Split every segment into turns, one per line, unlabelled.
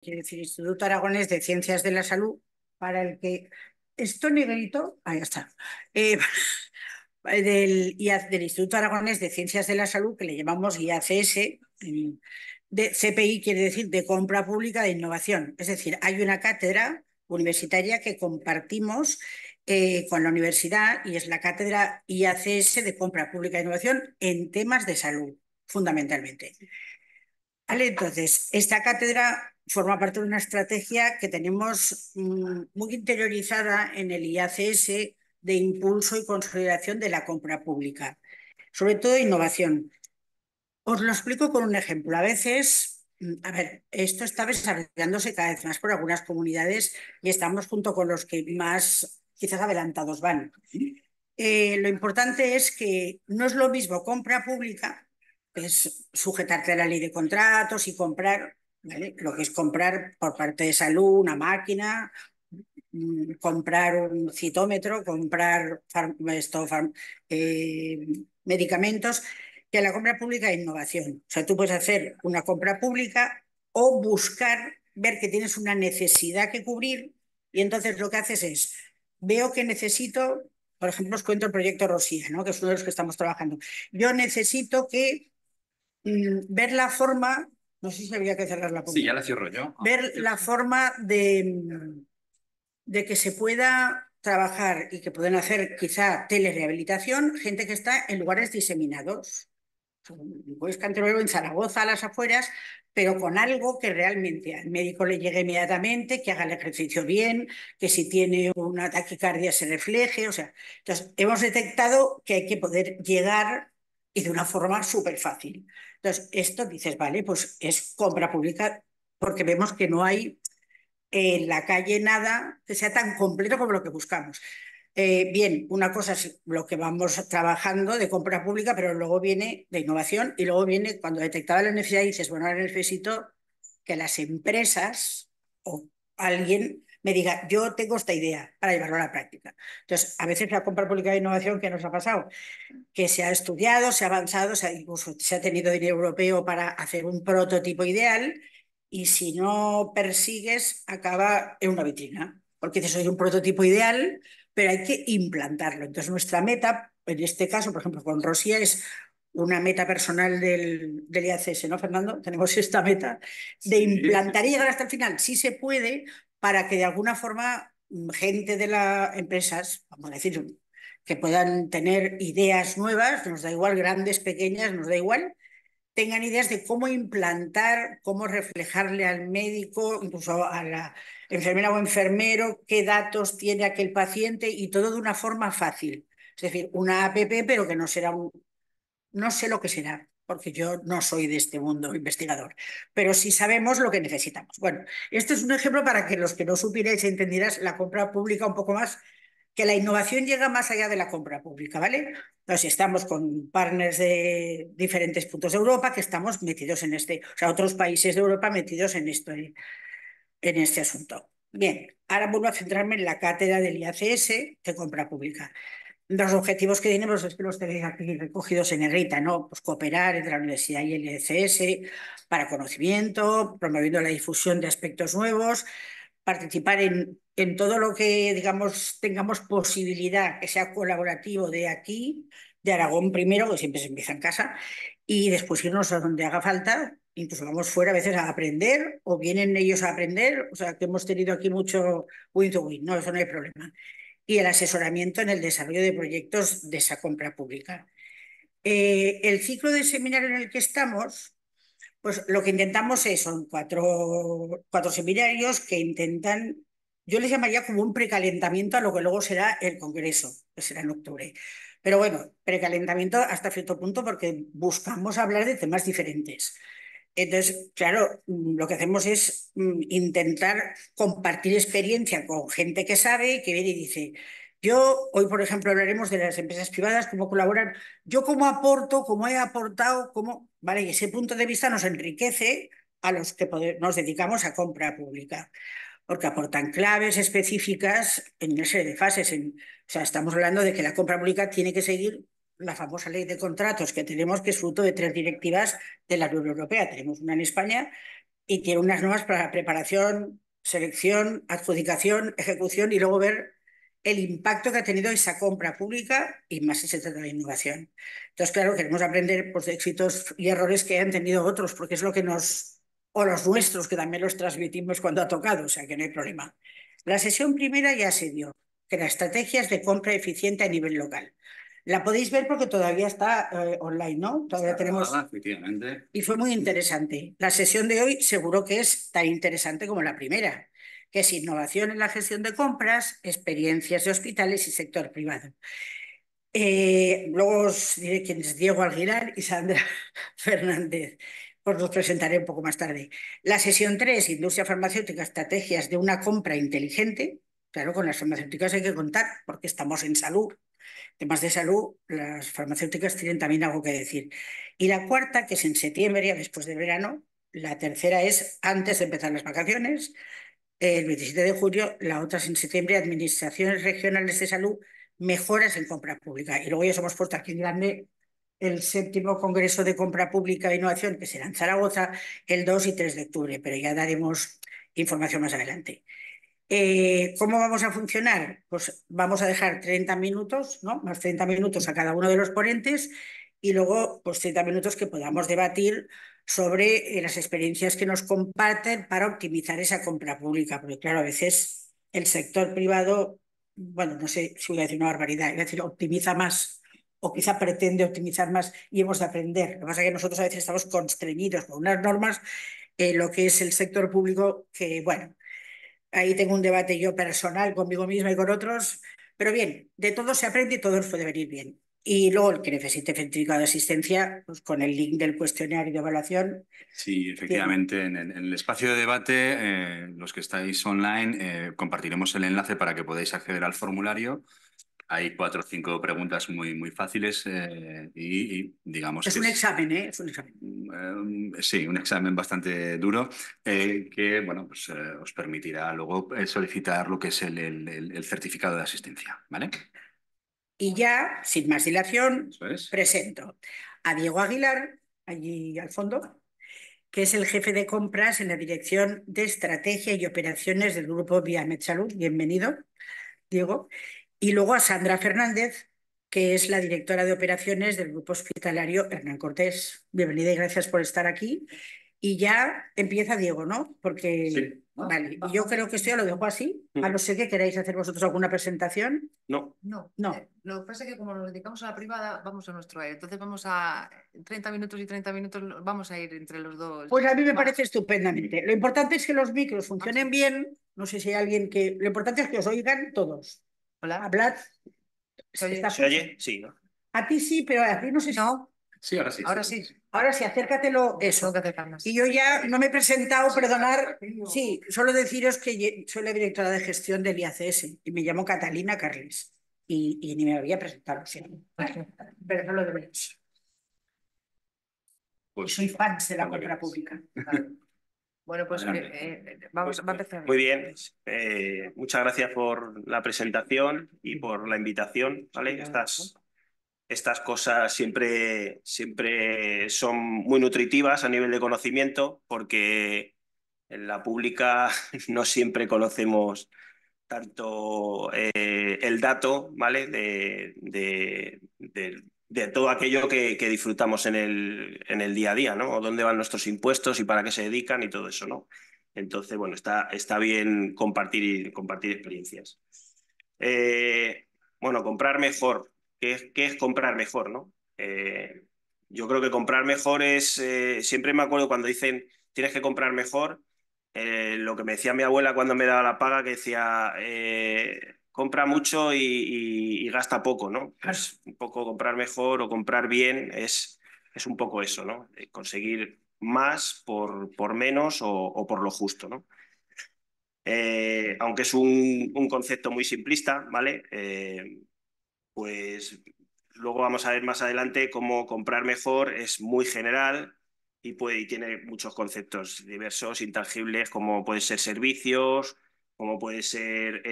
quiere decir Instituto Aragonés de Ciencias de la Salud, para el que esto negrito, ahí está, eh, del Instituto Aragonés de Ciencias de la Salud, que le llamamos IACS, de CPI quiere decir de Compra Pública de Innovación. Es decir, hay una cátedra universitaria que compartimos con la universidad y es la cátedra IACS de Compra Pública de Innovación en temas de salud, fundamentalmente. Vale, entonces, esta cátedra forma parte de una estrategia que tenemos muy interiorizada en el IACS de impulso y consolidación de la compra pública, sobre todo de innovación. Os lo explico con un ejemplo. A veces, a ver, esto está desarrollándose cada vez más por algunas comunidades y estamos junto con los que más quizás adelantados van. Lo importante es que no es lo mismo compra pública, que es sujetarte a la ley de contratos y comprar, ¿vale? Lo que es comprar por parte de salud una máquina, comprar un citómetro, comprar eh, medicamentos, que a la compra pública de innovación. O sea, tú puedes hacer una compra pública o buscar, ver que tienes una necesidad que cubrir y entonces lo que haces es, veo que necesito, por ejemplo, os cuento el proyecto Rosía, ¿no? Que es uno de los que estamos trabajando. Yo necesito que ver la forma, no sé si habría que cerrar la
Sí,
punta,
ya la cierro yo.
ver la forma de que se pueda trabajar y que pueden hacer quizá telerehabilitación gente que está en lugares diseminados. Puedes canterbero en Zaragoza, a las afueras, pero con algo que realmente al médico le llegue inmediatamente, que haga el ejercicio bien, que si tiene una taquicardia se refleje. O sea, entonces hemos detectado que hay que poder llegar y de una forma súper fácil. Entonces, esto dices, vale, pues es compra pública porque vemos que no hay en la calle nada que sea tan completo como lo que buscamos. Bien, una cosa es lo que vamos trabajando de compra pública, pero luego viene de innovación y luego viene cuando detectaba la necesidad y dices, bueno, ahora necesito que las empresas o alguien me diga, yo tengo esta idea para llevarlo a la práctica. Entonces, a veces la compra pública de innovación, ¿qué nos ha pasado? Que se ha estudiado, se ha avanzado, incluso se ha tenido dinero europeo para hacer un prototipo ideal y si no persigues acaba en una vitrina, porque dices, soy un prototipo ideal, pero hay que implantarlo. Entonces nuestra meta, en este caso, por ejemplo, con Rosía es una meta personal del IACS, ¿no, Fernando? Tenemos esta meta de implantar y llegar hasta el final, si se puede, para que de alguna forma gente de las empresas, vamos a decir, que puedan tener ideas nuevas, nos da igual, grandes, pequeñas, nos da igual, tengan ideas de cómo implantar, cómo reflejarle al médico, incluso a la enfermera o enfermero, qué datos tiene aquel paciente y todo de una forma fácil. Es decir, una app, pero que no será un... No sé lo que será, porque yo no soy de este mundo investigador, pero sí sabemos lo que necesitamos. Bueno, esto es un ejemplo para que los que no supierais entendieras la compra pública un poco más, que la innovación llega más allá de la compra pública, ¿vale? Entonces, estamos con partners de diferentes puntos de Europa que estamos metidos en este, o sea, otros países de Europa metidos en esto, en este asunto. Bien, ahora vuelvo a centrarme en la cátedra del IACS de compra pública. Los objetivos que tenemos es que los tenéis aquí recogidos en negrita, ¿no? Pues cooperar entre la universidad y el ICS para conocimiento, promoviendo la difusión de aspectos nuevos, participar en todo lo que, digamos, tengamos posibilidad que sea colaborativo de aquí, de Aragón primero, que siempre se empieza en casa, y después irnos a donde haga falta, incluso vamos fuera a veces a aprender, o vienen ellos a aprender, o sea, que hemos tenido aquí mucho win-to-win, no, eso no hay problema y el asesoramiento en el desarrollo de proyectos de esa compra pública. El ciclo de seminario en el que estamos, pues lo que intentamos son cuatro seminarios que intentan, yo les llamaría como un precalentamiento a lo que luego será el Congreso, que será en octubre. Pero bueno, precalentamiento hasta cierto punto porque buscamos hablar de temas diferentes. Entonces, claro, lo que hacemos es intentar compartir experiencia con gente que sabe, que viene y dice, yo hoy, por ejemplo, hablaremos de las empresas privadas, cómo colaboran, yo cómo aporto, cómo he aportado, cómo, vale, y ese punto de vista nos enriquece a los que nos dedicamos a compra pública, porque aportan claves específicas en una serie de fases. O sea, estamos hablando de que la compra pública tiene que seguir la famosa ley de contratos que tenemos, que es fruto de tres directivas de la Unión Europea. Tenemos una en España y tiene unas normas para preparación, selección, adjudicación, ejecución y luego ver el impacto que ha tenido esa compra pública y más si se trata de innovación. Entonces, claro, queremos aprender pues, de éxitos y errores que han tenido otros, porque es lo que o los nuestros, que también los transmitimos cuando ha tocado, o sea que no hay problema. La sesión primera ya se dio, que era estrategias de compra eficiente a nivel local. La podéis ver porque todavía está online, ¿no? Todavía tenemos.
Efectivamente.
Y fue muy interesante. La sesión de hoy seguro que es tan interesante como la primera, que es innovación en la gestión de compras, experiencias de hospitales y sector privado. Luego os diré quién es Diego Aguilar y Sandra Fernández. Os los presentaré un poco más tarde. La sesión 3, industria farmacéutica, estrategias de una compra inteligente. Claro, con las farmacéuticas hay que contar porque estamos en salud. Temas de salud, las farmacéuticas tienen también algo que decir. Y la cuarta, que es en septiembre, ya después del verano. La tercera es antes de empezar las vacaciones, el 27 de julio. La otra es en septiembre, administraciones regionales de salud, mejoras en compra pública. Y luego ya hemos puesto aquí en grande el séptimo Congreso de Compra Pública e Innovación, que será en Zaragoza el 2 y 3 de octubre, pero ya daremos información más adelante. ¿Cómo vamos a funcionar? Pues vamos a dejar 30 minutos, ¿no? Más 30 minutos a cada uno de los ponentes y luego pues 30 minutos que podamos debatir sobre las experiencias que nos comparten para optimizar esa compra pública, porque claro, a veces el sector privado, bueno, no sé si voy a decir una barbaridad, voy a decir optimiza más o quizá pretende optimizar más y hemos de aprender. Lo que pasa es que nosotros a veces estamos constreñidos por unas normas, lo que es el sector público, que bueno, ahí tengo un debate yo personal conmigo misma y con otros, pero bien, de todo se aprende y todo nos puede venir bien. Y luego el que necesite certificado de asistencia, pues con el link del cuestionario de evaluación.
Sí,
Tiene.
efectivamente, en el espacio de debate, los que estáis online, compartiremos el enlace para que podáis acceder al formulario. Hay 4 o 5 preguntas muy, muy fáciles y digamos
Es
que
un
es
examen, ¿eh? Es un examen.
sí, un examen bastante duro que bueno, pues, os permitirá luego solicitar lo que es el certificado de asistencia, ¿vale?
Y ya, sin más dilación,
Eso es.
presento a Diego Aguilar, allí al fondo, que es el jefe de compras en la Dirección de Estrategia y Operaciones del Grupo Viamed Salud. Bienvenido, Diego. Y luego a Sandra Fernández, que es la directora de operaciones del Grupo Hospitalario Hernán Cortés. Bienvenida y gracias por estar aquí. Y ya empieza Diego, ¿no? Porque,
Sí.
vale, y yo creo que esto ya lo dejo así, a no ser que queráis hacer vosotros alguna presentación.
No.
No,
No.
lo que pasa es que como nos dedicamos a la privada, vamos a nuestro aire. Entonces vamos a 30 minutos y 30 minutos, vamos a ir entre los dos.
Pues a mí me
Va.
parece estupendamente. Lo importante es que los micros funcionen bien. No sé si hay alguien que... Lo importante es que os oigan todos.
Hola.
Hablad.
¿Se oye?
¿Está
¿Se oye? Sí, ¿no?
A ti sí, pero a ti no sé si...
No,
Sí, ahora sí.
ahora sí.
Ahora sí, acércatelo, eso.
Tengo que acercar más.
Y yo ya no me he presentado, perdonar. Sí, solo deciros que soy la directora de gestión del IACS y me llamo Catalina Carles. Y ni me había presentado, sí. Pero no lo deberéis.
Pues,
Soy fan de la
cuando
compra
quieras.
pública.
Bueno, pues
Adelante.
va a empezar.
Muy bien. Muchas gracias por la presentación y por la invitación, ¿vale? Estas cosas siempre son muy nutritivas a nivel de conocimiento porque en la pública no siempre conocemos tanto el dato, ¿vale? De todo aquello que disfrutamos en el día a día, ¿no? O dónde van nuestros impuestos y para qué se dedican y todo eso, ¿no? Entonces, bueno, está bien compartir experiencias. Bueno, comprar mejor. ¿Qué es comprar mejor, no? Yo creo que comprar mejor es... siempre me acuerdo cuando dicen tienes que comprar mejor, lo que me decía mi abuela cuando me daba la paga, que decía, compra mucho y gasta poco, ¿no? Pues un poco comprar mejor o comprar bien es un poco eso, ¿no? Conseguir más por menos o por lo justo, ¿no? Aunque es un concepto muy simplista, ¿vale? Pues luego vamos a ver más adelante cómo comprar mejor es muy general y tiene muchos conceptos diversos, intangibles, como pueden ser servicios, como puede ser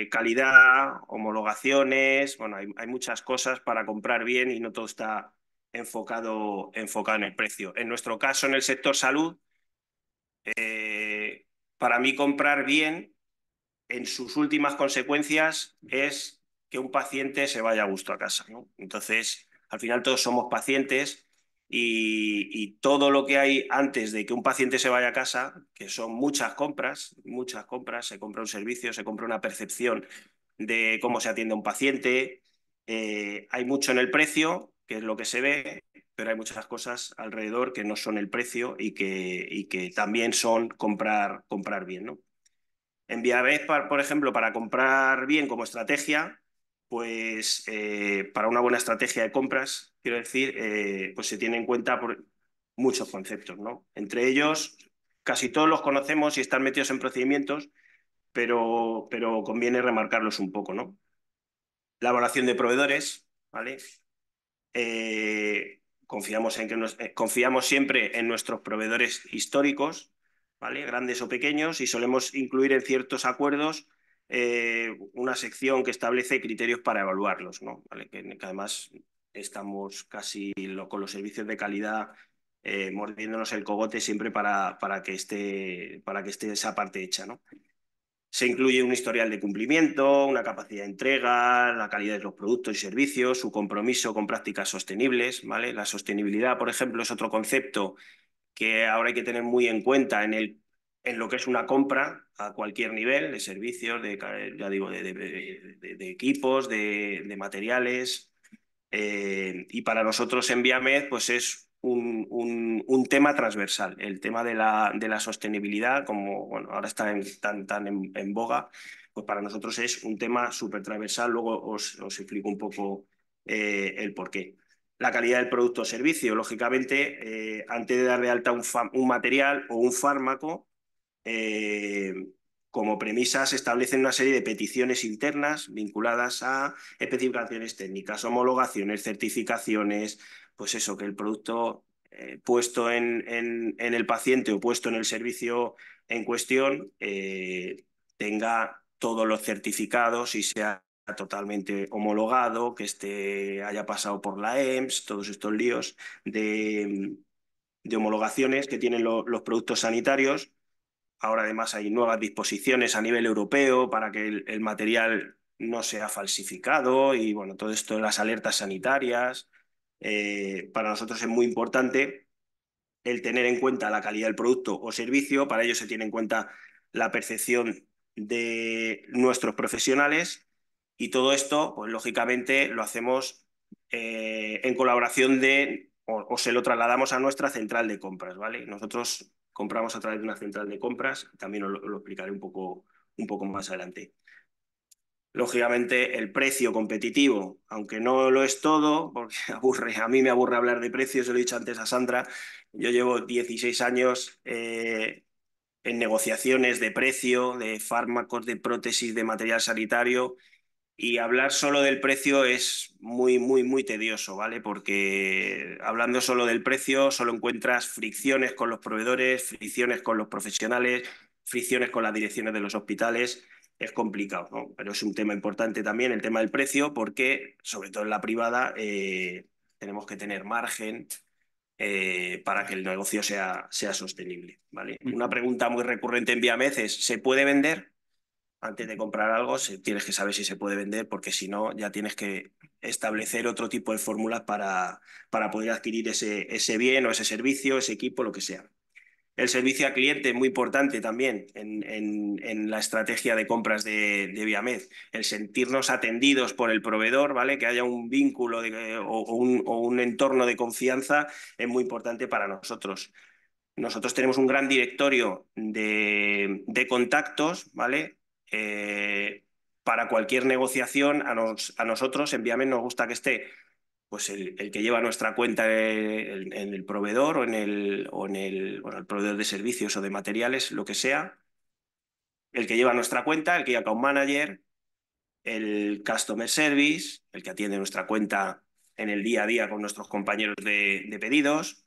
calidad, homologaciones. Bueno, hay muchas cosas para comprar bien y no todo está enfocado en el precio. En nuestro caso, en el sector salud, Para mí comprar bien, en sus últimas consecuencias, es que un paciente se vaya a gusto a casa, ¿no? Entonces, al final todos somos pacientes y todo lo que hay antes de que un paciente se vaya a casa, que son muchas compras, se compra un servicio, se compra una percepción de cómo se atiende a un paciente, hay mucho en el precio, que es lo que se ve, pero hay muchas cosas alrededor que no son el precio y que también son comprar bien, ¿no? En Viavez, por ejemplo, para comprar bien como estrategia, pues para una buena estrategia de compras, quiero decir, pues se tiene en cuenta por muchos conceptos, ¿no? Entre ellos, casi todos los conocemos y están metidos en procedimientos, pero conviene remarcarlos un poco, ¿no? La evaluación de proveedores, ¿vale? Confiamos siempre en nuestros proveedores históricos, ¿vale? Grandes o pequeños, y solemos incluir en ciertos acuerdos una sección que establece criterios para evaluarlos, ¿no? ¿Vale? Que además estamos casi con los servicios de calidad mordiéndonos el cogote siempre para que esté esa parte hecha, ¿no? Se incluye un historial de cumplimiento, una capacidad de entrega, la calidad de los productos y servicios, su compromiso con prácticas sostenibles, ¿vale? La sostenibilidad, por ejemplo, es otro concepto que ahora hay que tener muy en cuenta en lo que es una compra a cualquier nivel de servicios, ya digo, de equipos, de materiales. Y para nosotros en Viamed pues es un tema transversal, el tema de la sostenibilidad, como bueno, ahora está tan en boga, pues para nosotros es un tema súper transversal. Luego os explico un poco el porqué. La calidad del producto o servicio, lógicamente, antes de dar de alta un material o un fármaco, eh, como premisa se establecen una serie de peticiones internas vinculadas a especificaciones técnicas, homologaciones, certificaciones, pues eso, que el producto puesto en el paciente o puesto en el servicio en cuestión tenga todos los certificados y sea totalmente homologado, que haya pasado por la EMS, todos estos líos de homologaciones que tienen los productos sanitarios. Ahora además hay nuevas disposiciones a nivel europeo para que el material no sea falsificado y bueno, todo esto de las alertas sanitarias. Para nosotros es muy importante el tener en cuenta la calidad del producto o servicio. Para ello se tiene en cuenta la percepción de nuestros profesionales y todo esto, pues lógicamente lo hacemos en colaboración o se lo trasladamos a nuestra central de compras, ¿vale? Nosotros compramos a través de una central de compras, también os lo explicaré un poco más adelante. Lógicamente, el precio competitivo, aunque no lo es todo, porque a mí me aburre hablar de precios, se lo he dicho antes a Sandra, yo llevo 16 años en negociaciones de precio, de fármacos, de prótesis, de material sanitario, y hablar solo del precio es muy tedioso, ¿vale? Porque hablando solo del precio, solo encuentras fricciones con los proveedores, fricciones con los profesionales, fricciones con las direcciones de los hospitales. Es complicado, ¿no? Pero es un tema importante también el tema del precio, porque, sobre todo en la privada, tenemos que tener margen para que el negocio sea sostenible, ¿vale? Una pregunta muy recurrente en Viamed es: ¿se puede vender? Antes de comprar algo tienes que saber si se puede vender, porque si no ya tienes que establecer otro tipo de fórmulas para poder adquirir ese bien o ese servicio, ese equipo, lo que sea. El servicio al cliente es muy importante también en la estrategia de compras de Viamed. El sentirnos atendidos por el proveedor, ¿vale? Que haya un vínculo o un entorno de confianza es muy importante para nosotros. Nosotros tenemos un gran directorio de contactos, ¿vale? Para cualquier negociación, a nosotros en Viamed nos gusta que esté pues el que lleva nuestra cuenta en el proveedor bueno, el proveedor de servicios o de materiales, lo que sea, el que lleva nuestra cuenta, el que lleva account manager, el customer service, el que atiende nuestra cuenta en el día a día con nuestros compañeros de pedidos,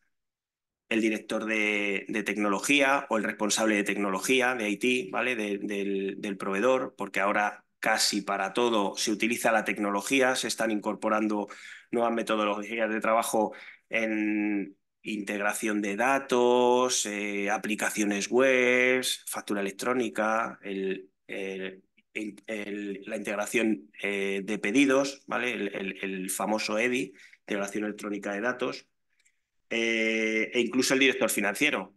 el director de tecnología o el responsable de tecnología, de IT, ¿vale? Del proveedor, porque ahora casi para todo se utiliza la tecnología, se están incorporando nuevas metodologías de trabajo en integración de datos, aplicaciones web, factura electrónica, la integración de pedidos, ¿vale? El famoso EDI, integración electrónica de datos, e incluso el director financiero.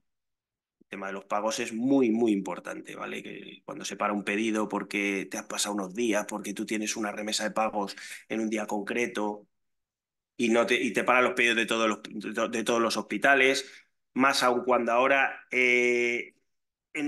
El tema de los pagos es muy, muy importante, ¿vale? Que cuando se para un pedido porque te has pasado unos días, porque tú tienes una remesa de pagos en un día concreto y te paran los pedidos de todos los hospitales, más aún cuando ahora en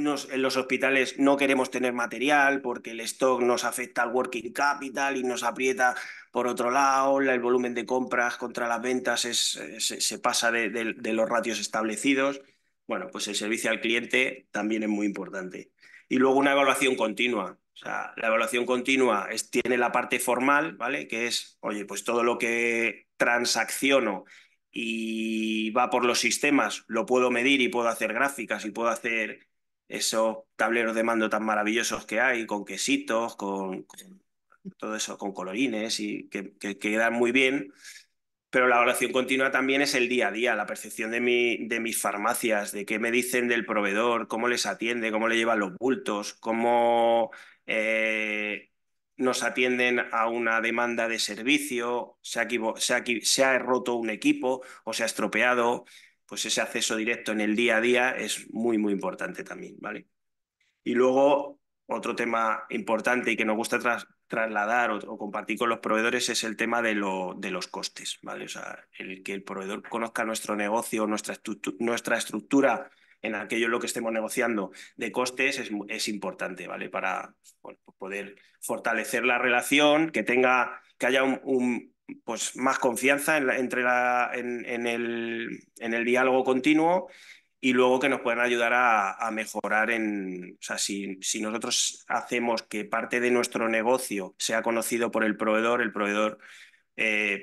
los hospitales no queremos tener material porque el stock nos afecta al working capital y nos aprieta por otro lado, el volumen de compras contra las ventas se pasa de los ratios establecidos. Bueno, pues el servicio al cliente también es muy importante. Y luego una evaluación continua. O sea, la evaluación continua tiene la parte formal, ¿vale? Que es, oye, pues todo lo que transacciono y va por los sistemas, lo puedo medir y puedo hacer gráficas y puedo hacer esos tableros de mando tan maravillosos que hay, con quesitos, con todo eso, con colorines y que quedan muy bien. Pero la evaluación continua también es el día a día, la percepción de mis farmacias, de qué me dicen del proveedor, cómo les atiende, cómo le llevan los bultos, cómo nos atienden a una demanda de servicio, se ha roto un equipo o se ha estropeado, pues ese acceso directo en el día a día es muy, muy importante también, ¿vale? Y luego, otro tema importante y que nos gusta trasladar o compartir con los proveedores es el tema de los costes, ¿vale? O sea, el que el proveedor conozca nuestro negocio, nuestra estructura en aquello en lo que estemos negociando de costes es importante, ¿vale? Para bueno, poder fortalecer la relación, que haya pues más confianza en el diálogo continuo y luego que nos puedan ayudar a mejorar o sea, si nosotros hacemos que parte de nuestro negocio sea conocido por el proveedor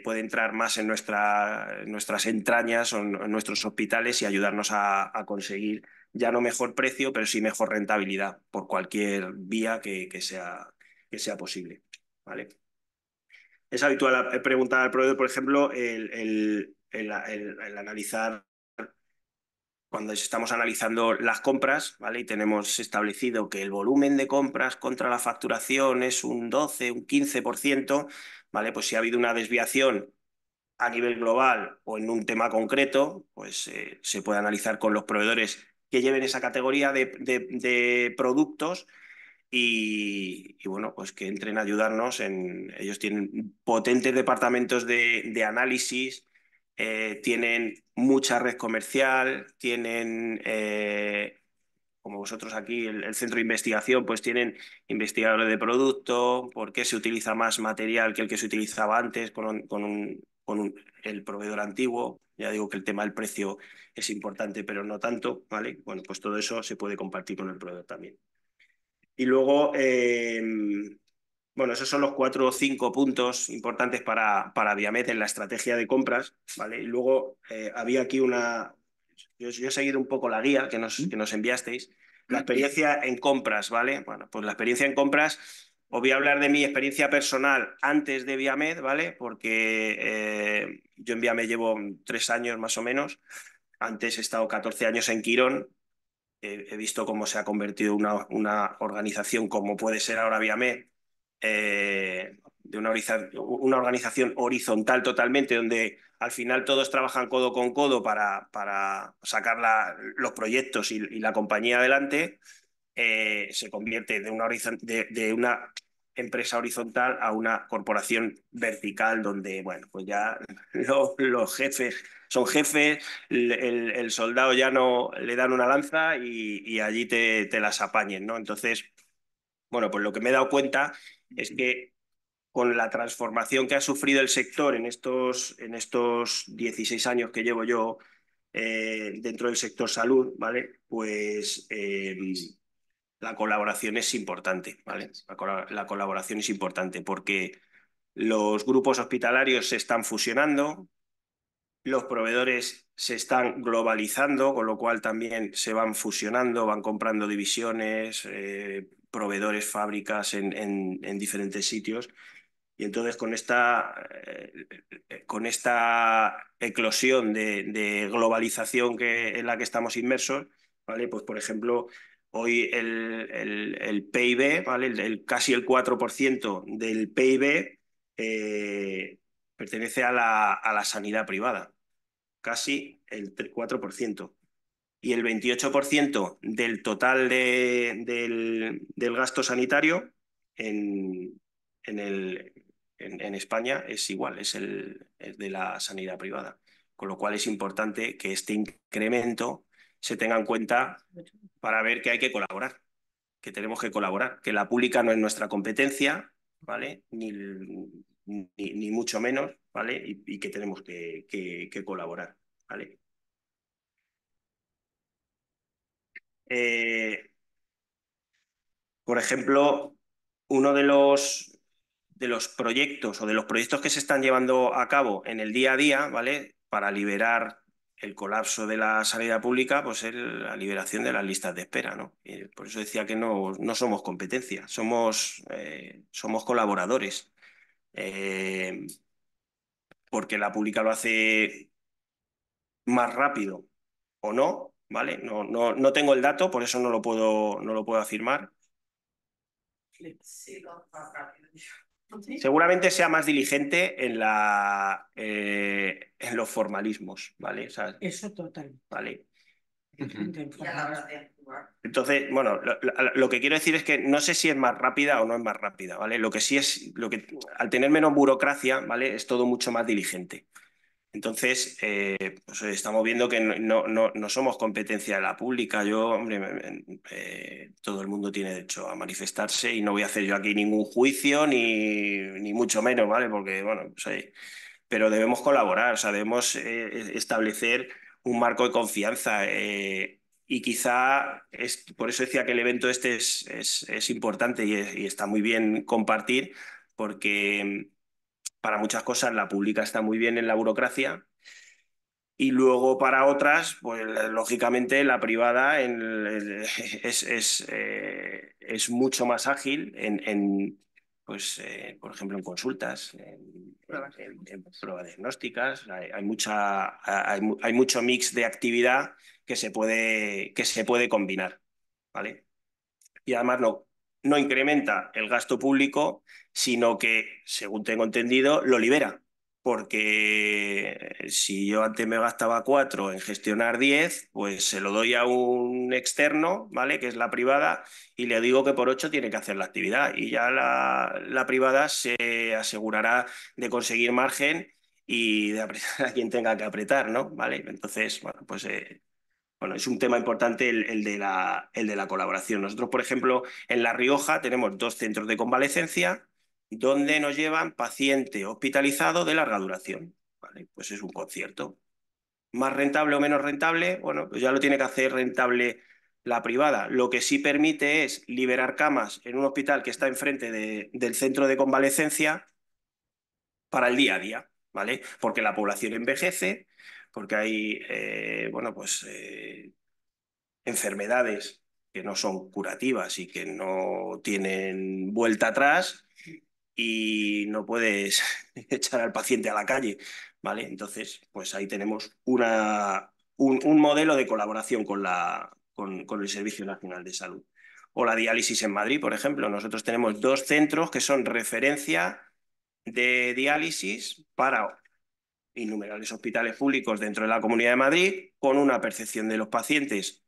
puede entrar más en nuestras entrañas o en nuestros hospitales y ayudarnos a conseguir ya no mejor precio, pero sí mejor rentabilidad por cualquier vía que sea posible, ¿vale? Es habitual preguntar al proveedor, por ejemplo, el analizar cuando estamos analizando las compras, ¿vale? Y tenemos establecido que el volumen de compras contra la facturación es un 12, un 15%, ¿vale? Pues si ha habido una desviación a nivel global o en un tema concreto, pues se puede analizar con los proveedores que lleven esa categoría de productos y bueno, pues que entren a ayudarnos. Ellos tienen potentes departamentos de análisis, tienen mucha red comercial, tienen, como vosotros aquí, el centro de investigación, pues tienen investigadores de producto, por qué se utiliza más material que el que se utilizaba antes el proveedor antiguo. Ya digo que el tema del precio es importante, pero no tanto, ¿vale? Bueno, pues todo eso se puede compartir con el proveedor también. Y luego, bueno, esos son los 4 o 5 puntos importantes para Viamed en la estrategia de compras, ¿vale? Y luego había aquí yo he seguido un poco la guía que nos enviasteis. La experiencia en compras, ¿vale? Bueno, pues la experiencia en compras, os voy a hablar de mi experiencia personal antes de Viamed, ¿vale? Porque yo en Viamed llevo 3 años más o menos. Antes he estado 14 años en Quirón. He visto cómo se ha convertido una organización como puede ser ahora Viamed, de una organización horizontal totalmente, donde al final todos trabajan codo con codo para sacar los proyectos y la compañía adelante. Se convierte de una empresa horizontal a una corporación vertical donde, bueno, pues ya los jefes son jefes, el soldado ya no le dan una lanza y allí te las apañen, ¿no? Entonces, bueno, pues lo que me he dado cuenta es que con la transformación que ha sufrido el sector en estos 16 años que llevo yo dentro del sector salud, ¿vale? Pues la colaboración es importante, ¿vale? La colaboración es importante porque los grupos hospitalarios se están fusionando, los proveedores se están globalizando, con lo cual también se van fusionando, van comprando divisiones, proveedores, fábricas en diferentes sitios. Y entonces con esta eclosión de globalización en la que estamos inmersos, ¿vale? Pues por ejemplo, hoy el PIB, ¿vale? Casi el 4% del PIB pertenece a la sanidad privada, casi el 4%. Y el 28% del total del gasto sanitario en, en España es igual, es de la sanidad privada. Con lo cual es importante que este incremento se tenga en cuenta para ver que hay que colaborar, que tenemos que colaborar, que la pública no es nuestra competencia, ¿vale? Ni mucho menos, ¿vale? Y que tenemos que colaborar, ¿vale? Por ejemplo, uno de los proyectos o de los proyectos que se están llevando a cabo en el día a día, ¿vale? Para liberar el colapso de la sanidad pública, pues es la liberación de las listas de espera, ¿no? Y por eso decía que no somos competencia, somos colaboradores. Porque la pública lo hace más rápido o no, ¿vale? No tengo el dato, por eso no lo puedo afirmar. Seguramente sea más diligente en los formalismos, ¿vale? O sea,
Eso total.
¿vale?
De formas.
Entonces, bueno, lo que quiero decir es que no sé si es más rápida o no es más rápida, ¿vale? Lo que sí es, al tener menos burocracia, ¿vale? Es todo mucho más diligente. Entonces, pues estamos viendo que no somos competencia de la pública. Yo, hombre, todo el mundo tiene derecho a manifestarse y no voy a hacer yo aquí ningún juicio, ni mucho menos, ¿vale? Porque, bueno, pues, pero debemos colaborar, o sea, debemos establecer un marco de confianza. Y quizá, por eso decía que el evento este es importante y está muy bien compartir, porque para muchas cosas la pública está muy bien en la burocracia y luego para otras, pues lógicamente la privada es mucho más ágil pues, por ejemplo, en consultas, en pruebas diagnósticas. Hay mucho mix de actividad que se puede combinar, ¿vale? Y además no incrementa el gasto público, sino que, según tengo entendido, lo libera. Porque si yo antes me gastaba 4 en gestionar 10, pues se lo doy a un externo, ¿vale? Que es la privada, y le digo que por 8 tiene que hacer la actividad. Y ya la privada se asegurará de conseguir margen y de apretar a quien tenga que apretar, ¿no? ¿Vale? Entonces, bueno, pues bueno, es un tema importante el de la colaboración. Nosotros, por ejemplo, en La Rioja tenemos 2 centros de convalecencia donde nos llevan paciente hospitalizado de larga duración. ¿Vale? Pues es un concierto. ¿Más rentable o menos rentable? Bueno, pues ya lo tiene que hacer rentable la privada. Lo que sí permite es liberar camas en un hospital que está enfrente del centro de convalecencia para el día a día, ¿vale? Porque la población envejece, porque hay, bueno, pues enfermedades que no son curativas y que no tienen vuelta atrás y no puedes echar al paciente a la calle, ¿vale? Entonces, pues ahí tenemos un modelo de colaboración con el Servicio Nacional de Salud. O la diálisis en Madrid, por ejemplo. Nosotros tenemos 2 centros que son referencia de diálisis para innumerables hospitales públicos dentro de la Comunidad de Madrid, con una percepción de los pacientes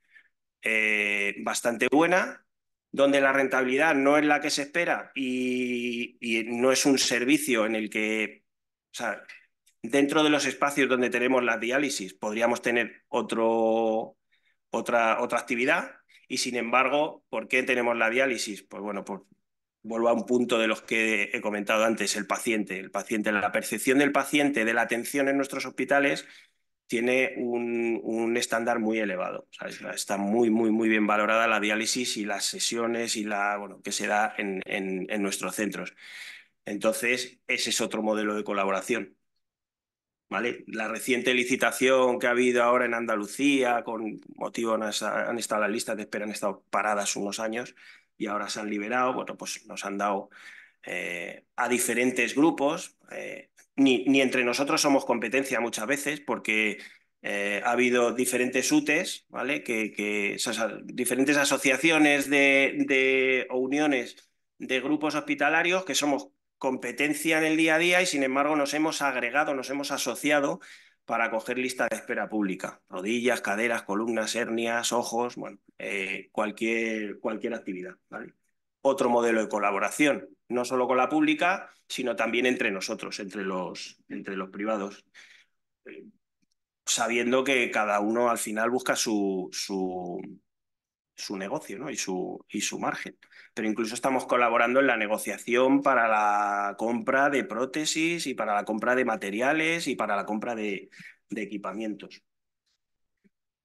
bastante buena, donde la rentabilidad no es la que se espera y no es un servicio en el que, o sea, dentro de los espacios donde tenemos la diálisis podríamos tener otra actividad y sin embargo, ¿por qué tenemos la diálisis? Pues bueno, vuelvo a un punto de los que he comentado antes, el paciente, la percepción del paciente, de la atención en nuestros hospitales tiene un estándar muy elevado. ¿Sabes? Está muy bien valorada la diálisis y las sesiones y bueno, que se da en nuestros centros. Entonces, ese es otro modelo de colaboración. ¿Vale? La reciente licitación que ha habido ahora en Andalucía, con motivo han estado las listas de espera, han estado paradas unos años y ahora se han liberado, bueno, pues nos han dado a diferentes grupos. Ni entre nosotros somos competencia muchas veces, porque ha habido diferentes UTEs, ¿vale? Diferentes asociaciones o uniones de grupos hospitalarios que somos competencia en el día a día y sin embargo nos hemos agregado, nos hemos asociado para coger lista de espera pública. Rodillas, caderas, columnas, hernias, ojos, bueno, cualquier actividad, ¿vale? Otro modelo de colaboración, no solo con la pública, sino también entre nosotros, entre los privados, sabiendo que cada uno al final busca su negocio, ¿no? y su margen. Pero incluso estamos colaborando en la negociación para la compra de prótesis y para la compra de materiales y para la compra de equipamientos.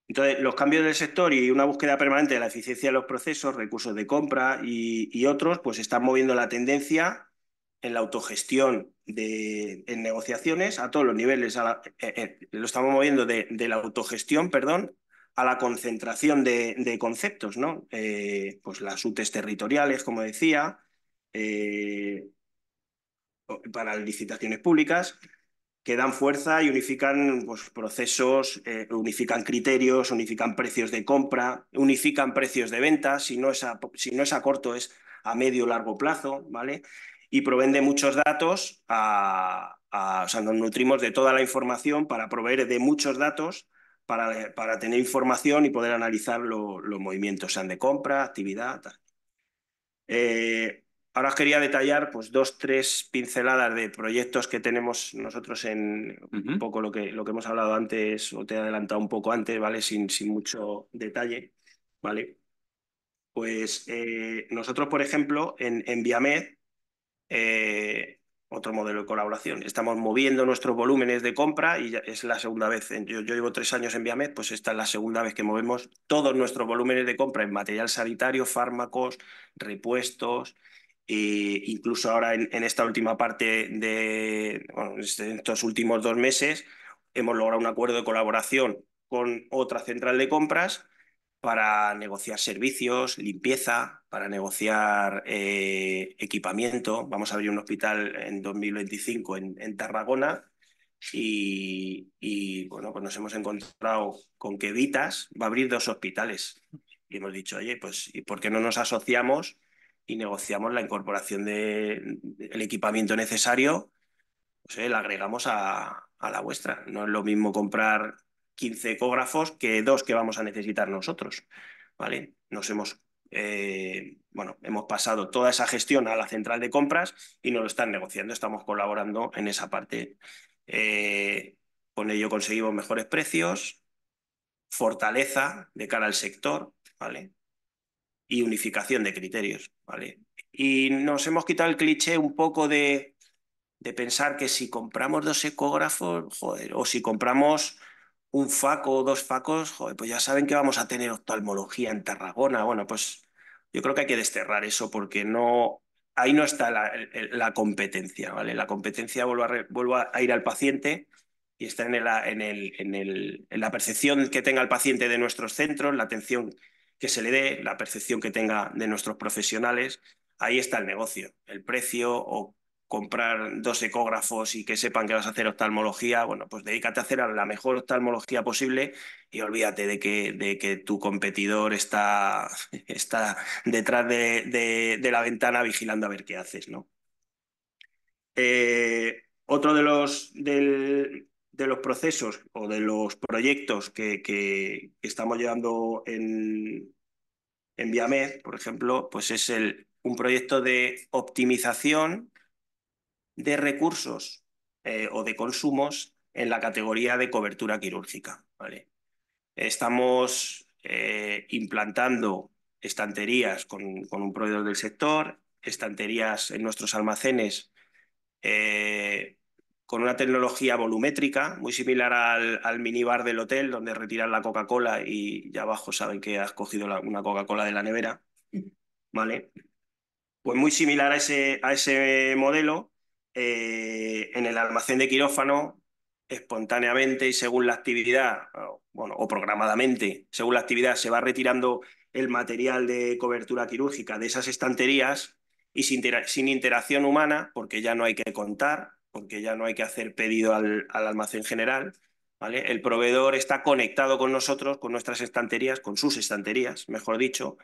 Entonces, los cambios del sector y una búsqueda permanente de la eficiencia de los procesos, recursos de compra y otros, pues están moviendo la tendencia en la autogestión en negociaciones a todos los niveles. Lo estamos moviendo de la autogestión, perdón, a la concentración de conceptos, ¿no? Pues las UTEs territoriales, como decía, para licitaciones públicas, que dan fuerza y unifican pues, procesos, unifican criterios, unifican precios de compra, unifican precios de venta, si no es a corto, es a medio o largo plazo, ¿vale? Y proveen de muchos datos, o sea, nos nutrimos de toda la información para proveer de muchos datos para tener información y poder analizar los movimientos, sean de compra, actividad, tal. Ahora os quería detallar pues, 2, 3 pinceladas de proyectos que tenemos nosotros en un poco lo que hemos hablado antes, o te he adelantado un poco antes, ¿vale? Sin mucho detalle, ¿vale? Pues nosotros, por ejemplo, en Viamed, otro modelo de colaboración, estamos moviendo nuestros volúmenes de compra y es la segunda vez. Yo llevo 3 años en Viamed, pues esta es la segunda vez que movemos todos nuestros volúmenes de compra en material sanitario, fármacos, repuestos. E incluso ahora en esta última parte en estos últimos 2 meses hemos logrado un acuerdo de colaboración con otra central de compras para negociar servicios, limpieza, para negociar equipamiento. Vamos a abrir un hospital en 2025 en Tarragona y bueno, pues nos hemos encontrado con que Vitas va a abrir 2 hospitales. Y hemos dicho, oye, pues ¿y por qué no nos asociamos y negociamos la incorporación del equipamiento necesario? Pues la agregamos a la vuestra. No es lo mismo comprar 15 ecógrafos que 2 que vamos a necesitar nosotros, ¿vale? Hemos pasado toda esa gestión a la central de compras y nos lo están negociando, estamos colaborando en esa parte. Con ello conseguimos mejores precios, fortaleza de cara al sector, ¿vale? Y unificación de criterios, ¿vale? Y nos hemos quitado el cliché un poco de pensar que si compramos 2 ecógrafos, joder, o si compramos un faco o 2 facos, joder, pues ya saben que vamos a tener oftalmología en Tarragona. Bueno, pues yo creo que hay que desterrar eso porque ahí no está la competencia, ¿vale? La competencia vuelvo a ir al paciente y está en la percepción que tenga el paciente de nuestros centros, la atención que se le dé, la percepción que tenga de nuestros profesionales. Ahí está el negocio, el precio o comprar 2 ecógrafos y que sepan que vas a hacer oftalmología, bueno, pues dedícate a hacer la mejor oftalmología posible y olvídate de que tu competidor está detrás de la ventana vigilando a ver qué haces, ¿no? Otro de los procesos o de los proyectos que estamos llevando en Viamed, por ejemplo, pues es un proyecto de optimización de recursos o de consumos en la categoría de cobertura quirúrgica, ¿vale? Estamos implantando estanterías con un proveedor del sector, estanterías en nuestros almacenes con una tecnología volumétrica muy similar al minibar del hotel donde retiran la Coca-Cola y ya abajo saben que has cogido una Coca-Cola de la nevera, ¿vale? Pues muy similar a ese modelo. En el almacén de quirófano, espontáneamente y según la actividad, o programadamente, según la actividad, se va retirando el material de cobertura quirúrgica de esas estanterías y sin interacción humana, porque ya no hay que contar, porque ya no hay que hacer pedido al almacén general, ¿vale? El proveedor está conectado con nosotros, con nuestras estanterías, con sus estanterías, mejor dicho,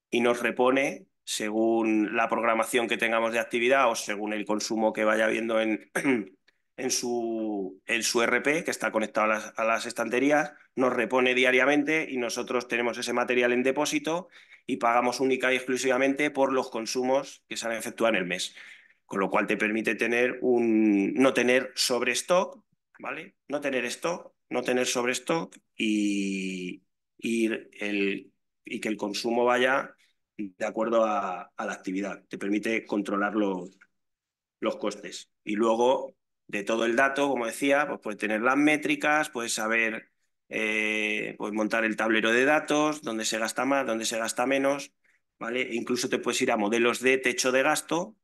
y nos repone según la programación que tengamos de actividad o según el consumo que vaya viendo en su RP, que está conectado a las estanterías, nos repone diariamente y nosotros tenemos ese material en depósito y pagamos única y exclusivamente por los consumos que se han efectuado en el mes. Con lo cual te permite no tener sobrestock, ¿vale? No tener stock, no tener sobrestock y que el consumo vaya de acuerdo a la actividad. Te permite controlar los costes. Y luego, de todo el dato, como decía, pues puedes tener las métricas, puedes saber, puedes montar el tablero de datos, dónde se gasta más, dónde se gasta menos, ¿vale? Incluso te puedes ir a modelos de techo de gasto,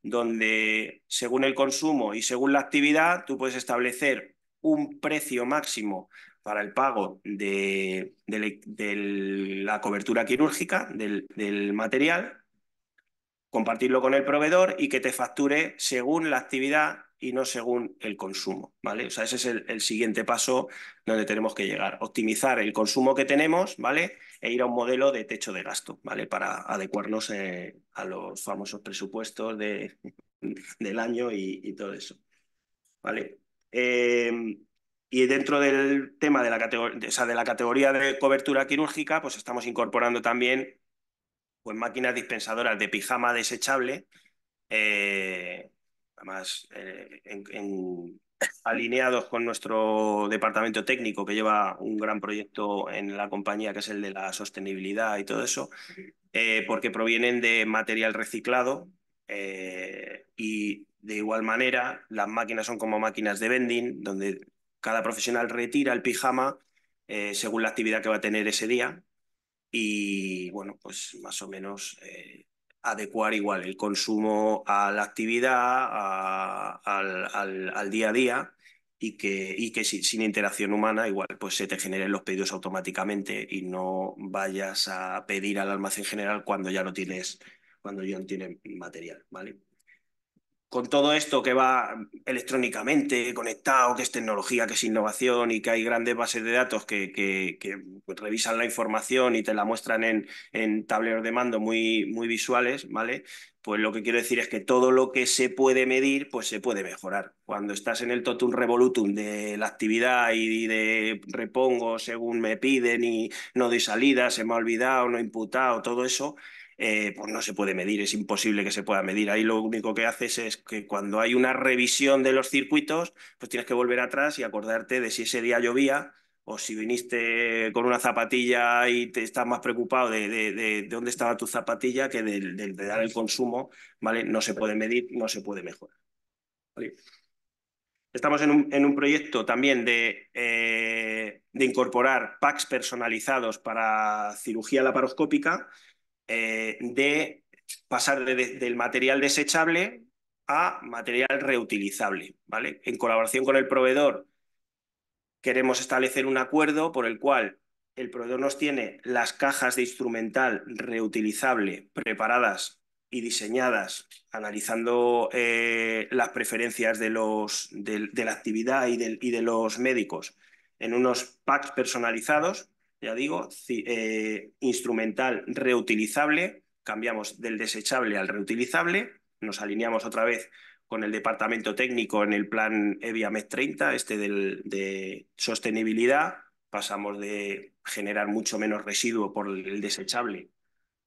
donde según el consumo y según la actividad, tú puedes establecer un precio máximo para el pago de la cobertura quirúrgica del material, compartirlo con el proveedor y que te facture según la actividad y no según el consumo, ¿vale? O sea, ese es el siguiente paso donde tenemos que llegar. Optimizar el consumo que tenemos, ¿vale? E ir a un modelo de techo de gasto, ¿vale? Para adecuarnos a los famosos presupuestos del año y todo eso, ¿vale? Y dentro del tema de la categoría de cobertura quirúrgica, pues estamos incorporando también pues, máquinas dispensadoras de pijama desechable, además alineados con nuestro departamento técnico que lleva un gran proyecto en la compañía que es el de la sostenibilidad y todo eso, porque provienen de material reciclado y de igual manera las máquinas son como máquinas de vending donde cada profesional retira el pijama según la actividad que va a tener ese día y bueno, pues más o menos adecuar igual el consumo a la actividad, al día a día y que sin interacción humana igual pues se te generen los pedidos automáticamente y no vayas a pedir al almacén general cuando ya no tienes material, ¿vale? Con todo esto que va electrónicamente conectado, que es tecnología, que es innovación y que hay grandes bases de datos que pues, revisan la información y te la muestran en tableros de mando muy visuales, ¿vale? Pues lo que quiero decir es que todo lo que se puede medir, pues se puede mejorar. Cuando estás en el totum revolutum de la actividad y de repongo según me piden y no doy salida, se me ha olvidado, no he imputado, todo eso, pues no se puede medir, es imposible que se pueda medir. Ahí lo único que haces es que cuando hay una revisión de los circuitos, pues tienes que volver atrás y acordarte de si ese día llovía o si viniste con una zapatilla y te estás más preocupado de dónde estaba tu zapatilla que de dar el consumo, ¿vale? No se puede medir, no se puede mejorar, ¿vale? Estamos en un proyecto también de incorporar packs personalizados para cirugía laparoscópica, de pasar del material desechable a material reutilizable, ¿vale? En colaboración con el proveedor queremos establecer un acuerdo por el cual el proveedor nos tiene las cajas de instrumental reutilizable preparadas y diseñadas analizando las preferencias de la actividad y de los médicos en unos packs personalizados, ya digo, instrumental reutilizable, cambiamos del desechable al reutilizable, nos alineamos otra vez con el departamento técnico en el plan EVIAMED 30, de sostenibilidad, pasamos de generar mucho menos residuo por el desechable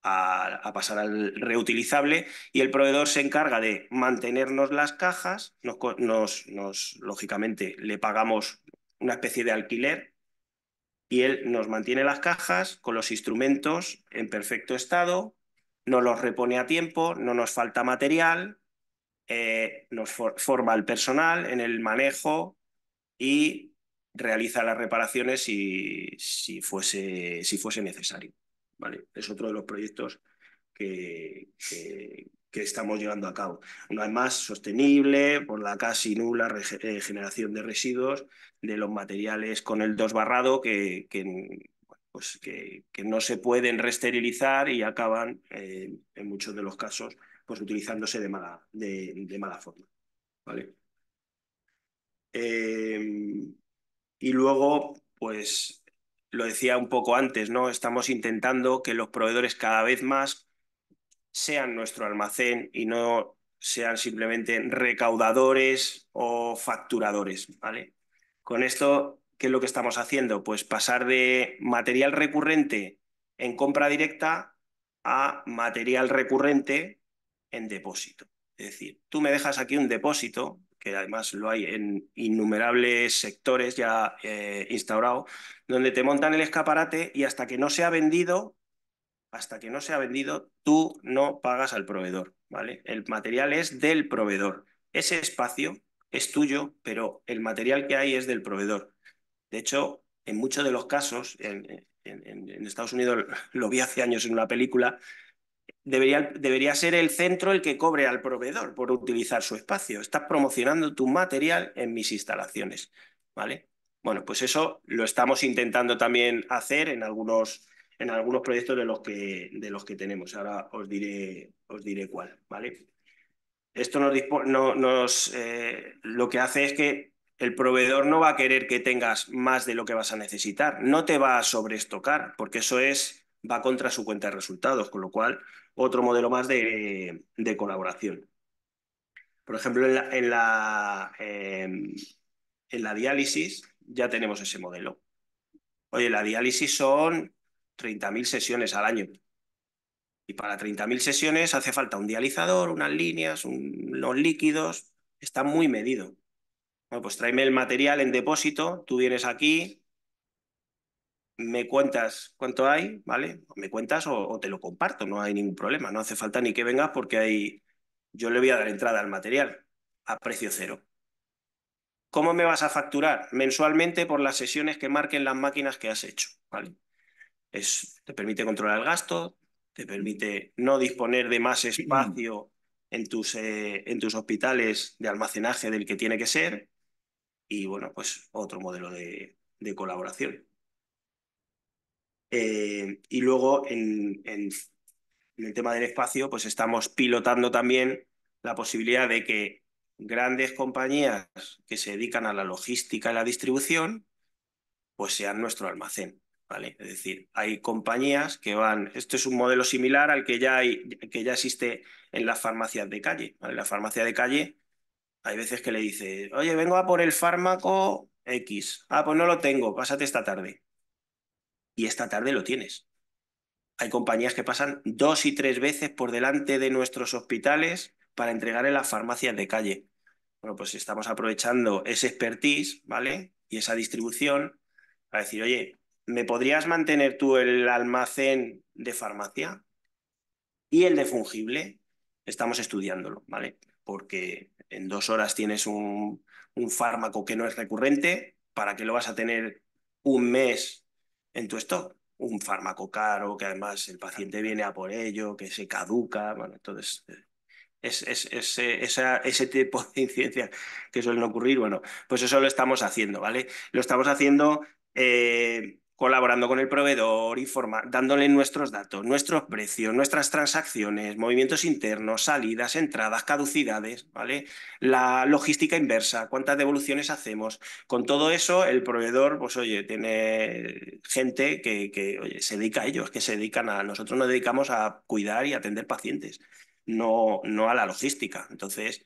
a pasar al reutilizable y el proveedor se encarga de mantenernos las cajas, lógicamente le pagamos una especie de alquiler y él nos mantiene las cajas con los instrumentos en perfecto estado, nos los repone a tiempo, no nos falta material, nos forma el personal en el manejo y realiza las reparaciones si fuese necesario, ¿vale? Es otro de los proyectos que estamos llevando a cabo. Una vez más, sostenible por la casi nula generación de residuos de los materiales con el 2 barrado que pues que no se pueden reesterilizar y acaban, en muchos de los casos, pues utilizándose de mala forma. ¿Vale? Y luego, pues lo decía un poco antes, ¿no? Estamos intentando que los proveedores cada vez más sean nuestro almacén y no sean simplemente recaudadores o facturadores, ¿vale? Con esto, ¿qué es lo que estamos haciendo? Pues pasar de material recurrente en compra directa a material recurrente en depósito. Es decir, tú me dejas aquí un depósito, que además lo hay en innumerables sectores ya instaurado, donde te montan el escaparate y hasta que no sea vendido, tú no pagas al proveedor, ¿vale? El material es del proveedor. Ese espacio es tuyo, pero el material que hay es del proveedor. De hecho, en muchos de los casos, en Estados Unidos lo vi hace años en una película, debería ser el centro el que cobre al proveedor por utilizar su espacio. Estás promocionando tu material en mis instalaciones, ¿vale? Bueno, pues eso lo estamos intentando también hacer en algunos proyectos de los que tenemos. Ahora os diré cuál, ¿vale? Esto lo que hace es que el proveedor no va a querer que tengas más de lo que vas a necesitar. No te va a sobreestocar, porque eso va contra su cuenta de resultados, con lo cual otro modelo más de colaboración. Por ejemplo, en la diálisis ya tenemos ese modelo. Oye, la diálisis son 30.000 sesiones al año. Y para 30.000 sesiones hace falta un dializador, unas líneas, unos líquidos. Está muy medido. Bueno, pues tráeme el material en depósito, tú vienes aquí, me cuentas cuánto hay, ¿vale? Me cuentas o te lo comparto, no hay ningún problema. No hace falta ni que vengas porque yo le voy a dar entrada al material a precio cero. ¿Cómo me vas a facturar? Mensualmente por las sesiones que marquen las máquinas que has hecho, ¿vale? Te permite controlar el gasto, te permite no disponer de más espacio en tus hospitales de almacenaje del que tiene que ser y, bueno, pues otro modelo de colaboración. Y luego en el tema del espacio, pues estamos pilotando también la posibilidad de que grandes compañías que se dedican a la logística y la distribución, pues sean nuestro almacén, ¿vale? Es decir, hay compañías que esto es un modelo similar al que ya existe en las farmacias de calle, ¿vale? En la farmacia de calle hay veces que le dices, oye, vengo a por el fármaco X. Ah, pues no lo tengo, pásate esta tarde. Y esta tarde lo tienes. Hay compañías que pasan 2 y 3 veces por delante de nuestros hospitales para entregar en las farmacias de calle. Bueno, pues estamos aprovechando ese expertise, ¿vale? Y esa distribución para decir, oye, ¿me podrías mantener tú el almacén de farmacia? Y el de fungible, estamos estudiándolo, ¿vale? Porque en 2 horas tienes un fármaco que no es recurrente, ¿para qué lo vas a tener un mes en tu stock? Un fármaco caro, que además el paciente viene a por ello, que se caduca, bueno, entonces ese tipo de incidencias que suelen ocurrir, bueno, pues eso lo estamos haciendo, ¿vale? Lo estamos haciendo colaborando con el proveedor, dándole nuestros datos, nuestros precios, nuestras transacciones, movimientos internos, salidas, entradas, caducidades, ¿vale? La logística inversa, cuántas devoluciones hacemos. Con todo eso, el proveedor, pues oye, tiene gente que oye, se dedica a ello, es que se dedican nosotros nos dedicamos a cuidar y atender pacientes, no a la logística. Entonces,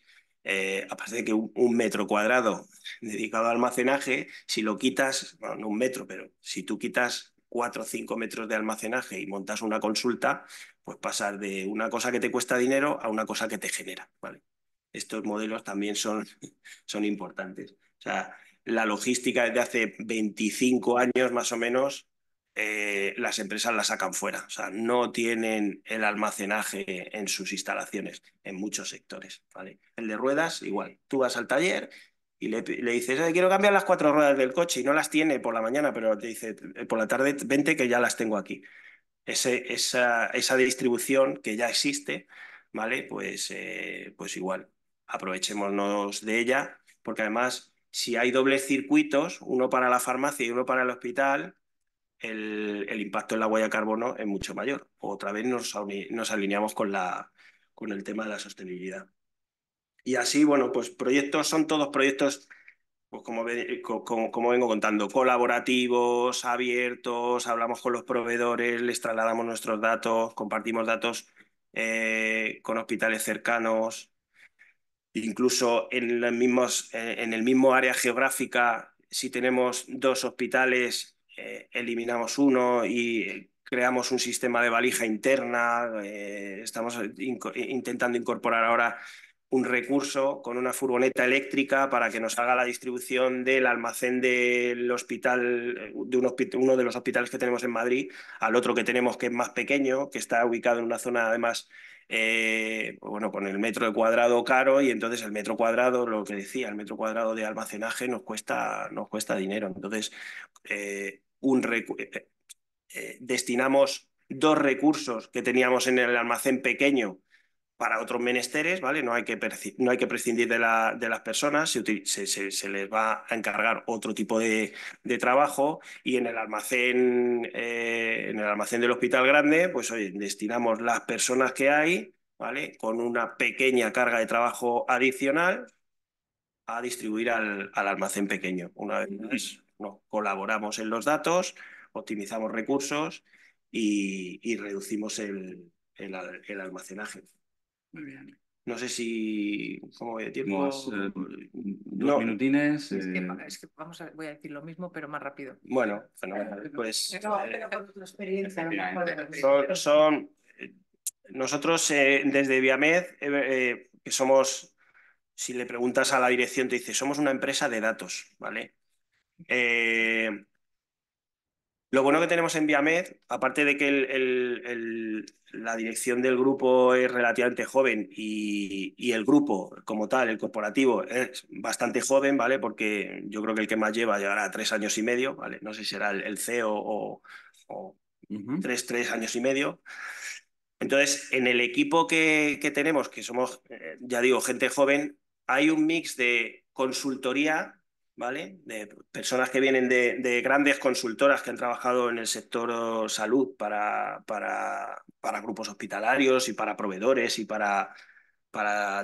aparte de que un metro cuadrado dedicado a almacenaje, si lo quitas, bueno, no un metro, pero si tú quitas 4 o 5 metros de almacenaje y montas una consulta, pues pasar de una cosa que te cuesta dinero a una cosa que te genera, ¿vale? Estos modelos también son importantes. O sea, la logística desde hace 25 años más o menos, las empresas la sacan fuera. O sea, no tienen el almacenaje en sus instalaciones en muchos sectores, ¿vale? El de ruedas, igual. Tú vas al taller y le dices, quiero cambiar las 4 ruedas del coche y no las tiene por la mañana, pero te dice, por la tarde vente que ya las tengo aquí. Esa distribución que ya existe, ¿vale? Pues igual, aprovechémonos de ella, porque además, si hay dobles circuitos, uno para la farmacia y uno para el hospital, el impacto en la huella de carbono es mucho mayor. Otra vez nos alineamos con el tema de la sostenibilidad. Y así, bueno, pues son todos proyectos, pues como vengo contando, colaborativos, abiertos, hablamos con los proveedores, les trasladamos nuestros datos, compartimos datos con hospitales cercanos. Incluso en el mismo área geográfica, si tenemos 2 hospitales, eliminamos uno y creamos un sistema de valija interna. Estamos intentando incorporar ahora un recurso con una furgoneta eléctrica para que nos haga la distribución del almacén del hospital, uno de los hospitales que tenemos en Madrid, al otro que tenemos que es más pequeño, que está ubicado en una zona además bueno, con el metro cuadrado caro, y entonces el metro cuadrado, lo que decía, el metro cuadrado de almacenaje nos cuesta dinero. Entonces, destinamos 2 recursos que teníamos en el almacén pequeño para otros menesteres, ¿vale? No hay que prescindir de las personas, se les va a encargar otro tipo de trabajo, y en el almacén del hospital grande, pues oye, destinamos las personas que hay, ¿vale? Con una pequeña carga de trabajo adicional a distribuir al almacén pequeño. Una vez más, colaboramos en los datos, optimizamos recursos y reducimos el almacenaje.
Muy bien.
No sé si... ¿Cómo voy de tiempo?
Tenemos 2
No.
minutines.
Es que voy a decir lo mismo, pero más rápido.
Bueno, fenomenal. Pues
Pero con tu experiencia,
nosotros desde Viamed, que somos, si le preguntas a la dirección, te dice, somos una empresa de datos, ¿vale? Lo bueno que tenemos en Viamed, aparte de que la dirección del grupo es relativamente joven y el grupo como tal, el corporativo, es bastante joven, ¿vale? Porque yo creo que el que más llevará 3 años y medio, ¿vale? No sé si será el CEO o 3 años y medio. Entonces, en el equipo que tenemos, que somos, ya digo, gente joven, hay un mix de consultoría, ¿vale? De personas que vienen de grandes consultoras que han trabajado en el sector salud para grupos hospitalarios y para proveedores y para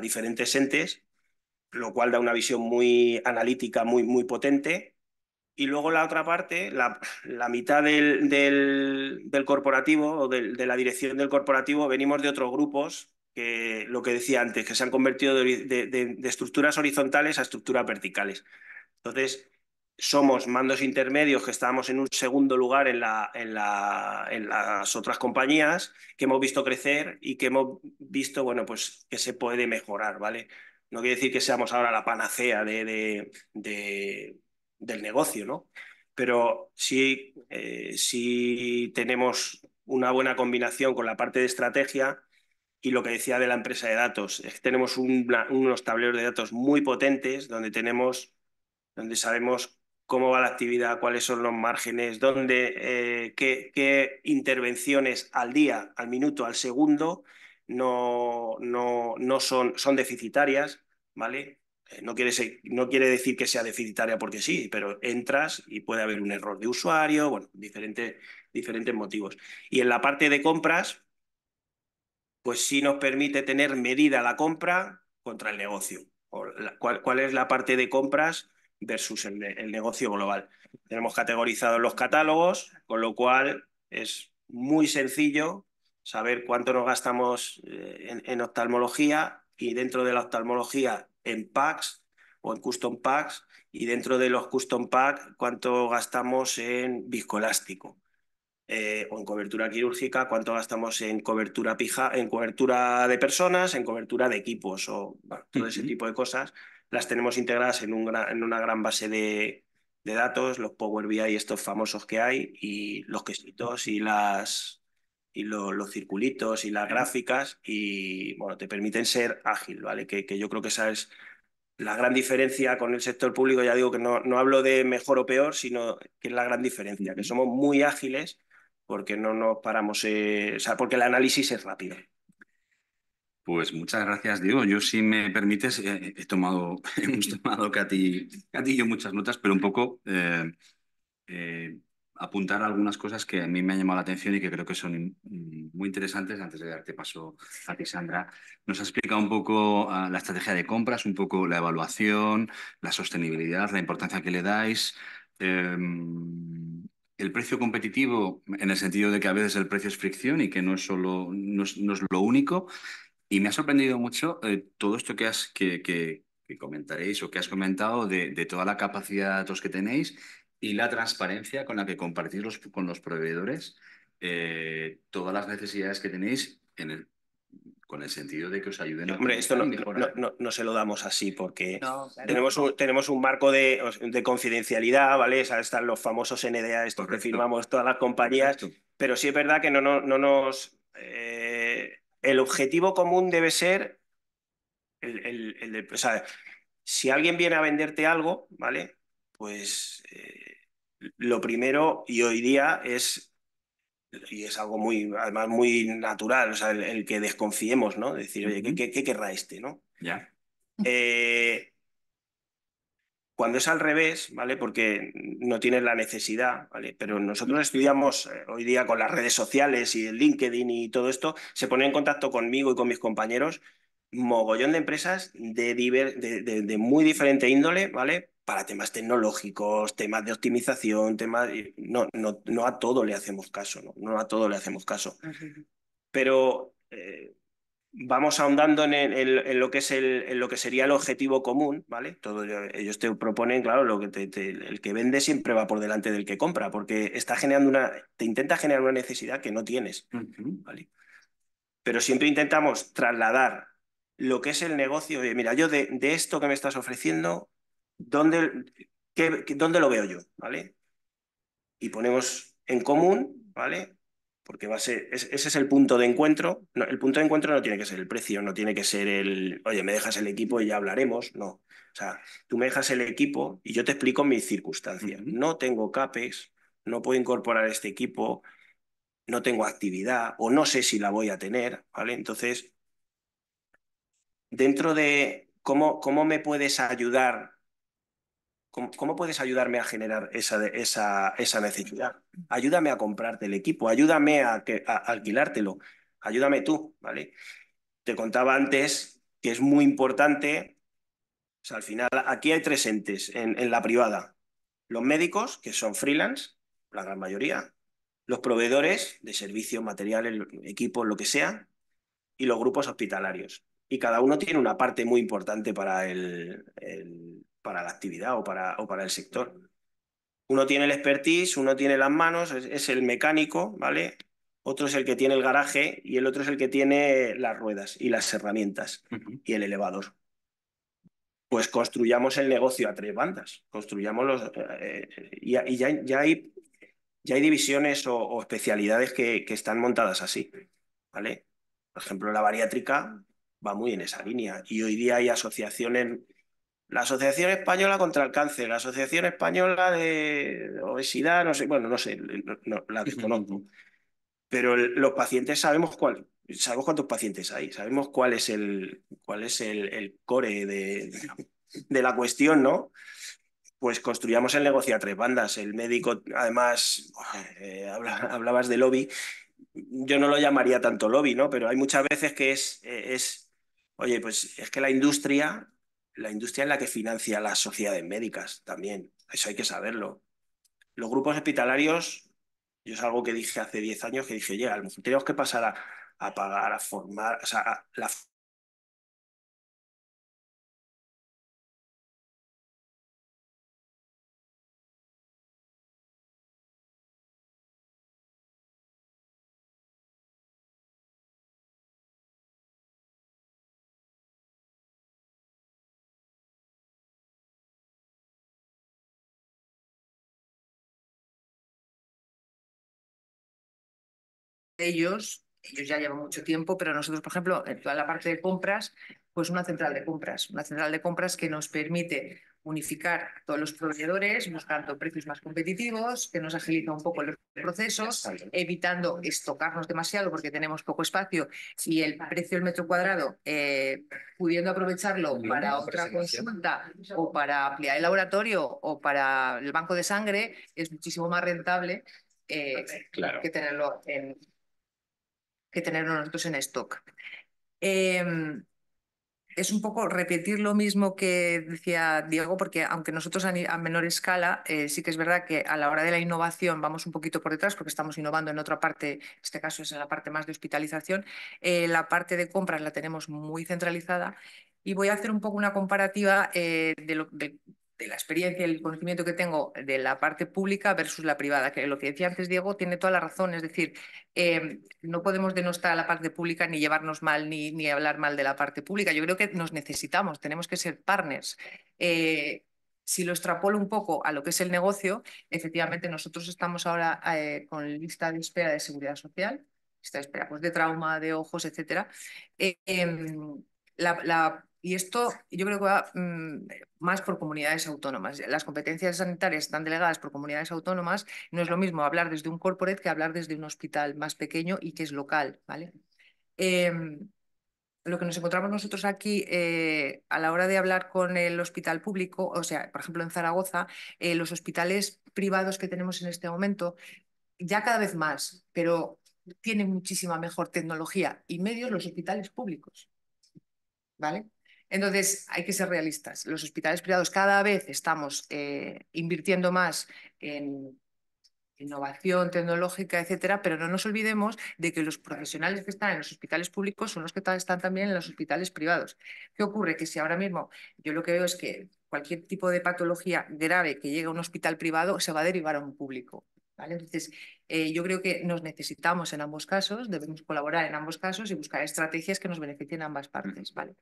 diferentes entes, lo cual da una visión muy analítica, muy potente. Y luego la otra parte, la mitad del corporativo o de la dirección del corporativo, venimos de otros grupos que, lo que decía antes, que se han convertido de estructuras horizontales a estructuras verticales. Entonces, somos mandos intermedios que estábamos en un segundo lugar en las otras compañías, que hemos visto crecer y que hemos visto, bueno, pues que se puede mejorar, ¿vale? No quiere decir que seamos ahora la panacea del negocio, ¿no? Pero sí, sí tenemos una buena combinación con la parte de estrategia. Y lo que decía de la empresa de datos, es que tenemos unos tableros de datos muy potentes donde sabemos cómo va la actividad, cuáles son los márgenes, qué intervenciones al día, al minuto, al segundo no son deficitarias, ¿vale? No quiere decir que sea deficitaria porque sí, pero entras y puede haber un error de usuario, bueno, diferentes motivos. Y en la parte de compras, pues sí nos permite tener medida la compra contra el negocio. ¿Cuál es la parte de compras versus el negocio global? Tenemos categorizados los catálogos, con lo cual es muy sencillo saber cuánto nos gastamos en oftalmología, y dentro de la oftalmología en packs o en custom packs, y dentro de los custom packs cuánto gastamos en viscoelástico. O en cobertura quirúrgica, cuánto gastamos en cobertura en cobertura de personas, en cobertura de equipos, o bueno, todo ese tipo de cosas las tenemos integradas en una gran base de datos, los Power BI estos famosos que hay, y los quesitos y los circulitos y las gráficas, y bueno, te permiten ser ágil, ¿vale? Que yo creo que esa es la gran diferencia con el sector público. Ya digo que no hablo de mejor o peor, sino que es la gran diferencia, que somos muy ágiles porque no nos paramos, o sea, porque el análisis es rápido.
Pues muchas gracias, Diego. Yo, si me permites, hemos tomado Katy y yo muchas notas, pero un poco apuntar algunas cosas que a mí me han llamado la atención y que creo que son muy interesantes. Antes de darte paso a ti, Sandra, nos ha explicado un poco la estrategia de compras, un poco la evaluación, la sostenibilidad, la importancia que le dais. El precio competitivo, en el sentido de que a veces el precio es fricción y que no es solo, no es lo único. Y me ha sorprendido mucho todo esto que comentaréis o que has comentado de toda la capacidad de datos que tenéis y la transparencia con la que compartís con los proveedores todas las necesidades que tenéis con el sentido de que os ayuden a
Hombre, esto
optimizar y mejorar.
no se lo damos así porque
No, claro.
tenemos un marco de confidencialidad, ¿vale? O sea, están los famosos NDA, estos que
Correcto.
firmamos todas las compañías,
Correcto.
pero sí es verdad que no nos... el objetivo común debe ser o sea, si alguien viene a venderte algo, ¿vale? Pues lo primero y hoy día y es algo muy, además muy natural, o sea, el que desconfiemos, ¿no? Decir, oye, ¿qué querrá este, no?
Ya.
Eh, Cuando es al revés, ¿vale? Porque no tienes la necesidad, ¿vale? Pero nosotros estudiamos hoy día con las redes sociales y el LinkedIn y todo esto, se pone en contacto conmigo y con mis compañeros mogollón de empresas de muy diferente índole, ¿vale? Para temas tecnológicos, temas de optimización, temas... No a todo le hacemos caso, ¿no? No a todo le hacemos caso. Pero vamos ahondando en lo que es en lo que sería el objetivo común, ¿vale? Ellos te proponen, claro, lo que el que vende siempre va por delante del que compra, porque está generando te intenta generar una necesidad que no tienes, ¿vale? Pero siempre intentamos trasladar lo que es el negocio. Mira, yo de esto que me estás ofreciendo, ¿dónde lo veo yo? ¿Vale? Y ponemos en común, ¿vale? Porque ese es el punto de encuentro. No, el punto de encuentro no tiene que ser el precio, no tiene que ser oye, me dejas el equipo y ya hablaremos, no. O sea, tú me dejas el equipo y yo te explico mis circunstancias. No tengo CAPEX, no puedo incorporar este equipo, no tengo actividad o no sé si la voy a tener, ¿vale? Entonces, dentro de cómo me puedes ayudar. ¿Cómo puedes ayudarme a generar esa necesidad? Ayúdame a comprarte el equipo, ayúdame a alquilártelo, ayúdame tú, ¿vale? Te contaba antes que es muy importante, o sea, al final aquí hay tres entes en la privada. Los médicos, que son freelance, la gran mayoría, los proveedores de servicios, materiales, equipos, lo que sea, y los grupos hospitalarios. Y cada uno tiene una parte muy importante para para la actividad o para el sector. Uno tiene el expertise, uno tiene las manos, es el mecánico, ¿vale? Otro es el que tiene el garaje y el otro es el que tiene las ruedas y las herramientas y el elevador. Pues construyamos el negocio a tres bandas, construyamos y ya hay divisiones o especialidades que están montadas así, ¿vale? Por ejemplo, la bariátrica va muy en esa línea y hoy día hay asociaciones, la Asociación Española contra el Cáncer, la Asociación Española de Obesidad, no sé, bueno, no sé, la desconozco, pero los pacientes sabemos cuántos pacientes hay, sabemos cuál es el core de la cuestión, ¿no? Pues construyamos el negocio a tres bandas. El médico, además, hablabas de lobby, yo no lo llamaría tanto lobby, ¿no? Pero hay muchas veces que oye, pues es que la industria es la que financia las sociedades médicas también, eso hay que saberlo. Los grupos hospitalarios, yo es algo que dije hace 10 años, que dije, oye, a lo mejor tenemos que pasar a pagar, a formar, o sea,
Ellos ya llevan mucho tiempo, pero nosotros, por ejemplo, en toda la parte de compras, pues una central de compras que nos permite unificar todos los proveedores, buscando precios más competitivos, que nos agiliza un poco los procesos, evitando estocarnos demasiado porque tenemos poco espacio y el precio del metro cuadrado, pudiendo aprovecharlo para otra consulta o para ampliar el laboratorio o para el banco de sangre, es muchísimo más rentable
Claro.
que tenerlo nosotros en stock. Es un poco repetir lo mismo que decía Diego, porque aunque nosotros a menor escala, sí que es verdad que a la hora de la innovación vamos un poquito por detrás, porque estamos innovando en otra parte, en este caso es en la parte más de hospitalización, la parte de compras la tenemos muy centralizada y voy a hacer un poco una comparativa de la experiencia y el conocimiento que tengo de la parte pública versus la privada, que lo que decía antes Diego tiene toda la razón, es decir, no podemos denostar a la parte pública ni llevarnos mal ni hablar mal de la parte pública. Yo creo que nos necesitamos, tenemos que ser partners. Si lo extrapolo un poco a lo que es el negocio, efectivamente nosotros estamos ahora con lista de espera de seguridad social, lista de espera pues, de trauma, de ojos, etcétera. Y esto yo creo que va más por comunidades autónomas. Las competencias sanitarias están delegadas por comunidades autónomas. No es lo mismo hablar desde un corporate que hablar desde un hospital más pequeño y que es local, ¿vale? Lo que nos encontramos nosotros aquí a la hora de hablar con el hospital público, o sea, por ejemplo en Zaragoza, los hospitales privados que tenemos en este momento, ya cada vez más, pero tienen muchísima mejor tecnología y medios los hospitales públicos, ¿vale? Entonces, hay que ser realistas. Los hospitales privados cada vez estamos invirtiendo más en innovación tecnológica, etcétera, pero no nos olvidemos de que los profesionales que están en los hospitales públicos son los que están también en los hospitales privados. ¿Qué ocurre? Que si ahora mismo yo lo que veo es que cualquier tipo de patología grave que llegue a un hospital privado se va a derivar a un público, ¿vale? Entonces, yo creo que nos necesitamos en ambos casos, debemos colaborar en ambos casos y buscar estrategias que nos beneficien a ambas partes, ¿vale?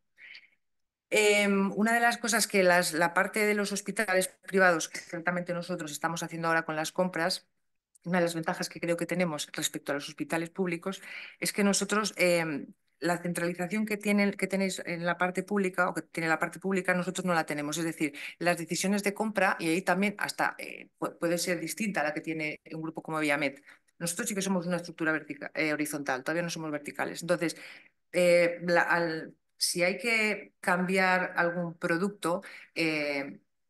Una de las cosas que la parte de los hospitales privados, que concretamente nosotros estamos haciendo ahora con las compras, una de las ventajas que creo que tenemos respecto a los hospitales públicos es que nosotros, la centralización que tenéis en la parte pública o que tiene la parte pública, nosotros no la tenemos. Es decir, las decisiones de compra, y ahí también hasta puede ser distinta a la que tiene un grupo como Viamed. Nosotros sí que somos una estructura horizontal, todavía no somos verticales. Entonces, si hay que cambiar algún producto,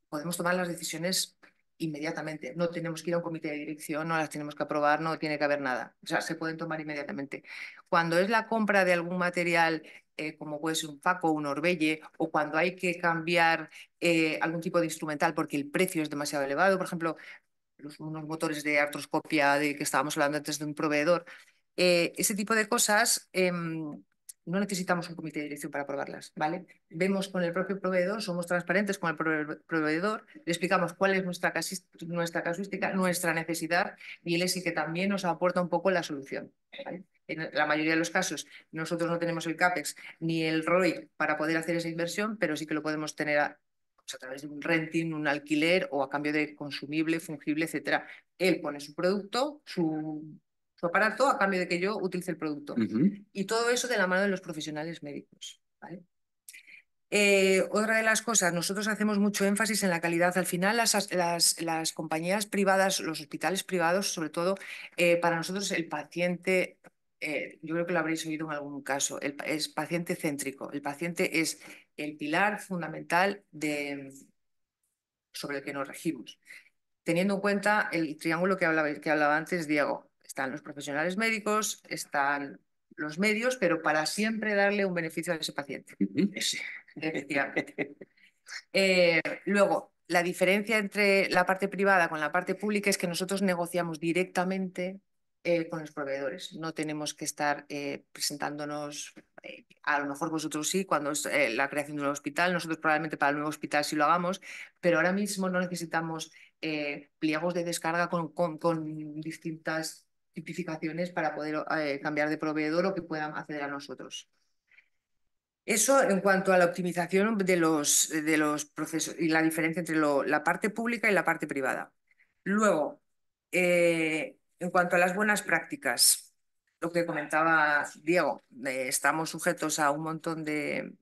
podemos tomar las decisiones inmediatamente. No tenemos que ir a un comité de dirección, no las tenemos que aprobar, no tiene que haber nada. O sea, se pueden tomar inmediatamente. Cuando es la compra de algún material, como puede ser un Faco o un Orbelle, o cuando hay que cambiar algún tipo de instrumental porque el precio es demasiado elevado, por ejemplo, unos motores de artroscopia de que estábamos hablando antes de un proveedor, ese tipo de cosas no necesitamos un comité de dirección para aprobarlas, ¿vale? Vemos con el propio proveedor, somos transparentes con el proveedor, le explicamos cuál es nuestra casuística, nuestra necesidad y él es el que también nos aporta un poco la solución, ¿vale? En la mayoría de los casos nosotros no tenemos el CAPEX ni el ROI para poder hacer esa inversión, pero sí que lo podemos tener a través de un renting, un alquiler o a cambio de consumible, fungible, etcétera. Él pone su producto, su aparato a cambio de que yo utilice el producto. Y todo eso de la mano de los profesionales médicos, ¿vale? Otra de las cosas, nosotros hacemos mucho énfasis en la calidad. Al final, las compañías privadas, los hospitales privados, sobre todo, para nosotros el paciente, yo creo que lo habréis oído en algún caso, es paciente céntrico. El paciente es el pilar fundamental sobre el que nos regimos. Teniendo en cuenta el triángulo que hablaba antes Diego, están los profesionales médicos, están los medios, pero para siempre darle un beneficio a ese paciente. Sí, efectivamente. Luego, la diferencia entre la parte privada con la parte pública es que nosotros negociamos directamente con los proveedores. No tenemos que estar presentándonos, a lo mejor vosotros sí, cuando es la creación de un nuevo hospital, nosotros probablemente para el nuevo hospital sí lo hagamos, pero ahora mismo no necesitamos pliegos de descarga con distintas tipificaciones para poder cambiar de proveedor o que puedan acceder a nosotros. Eso en cuanto a la optimización de los procesos y la diferencia entre la parte pública y la parte privada. Luego, en cuanto a las buenas prácticas, lo que comentaba Diego, estamos sujetos a un montón de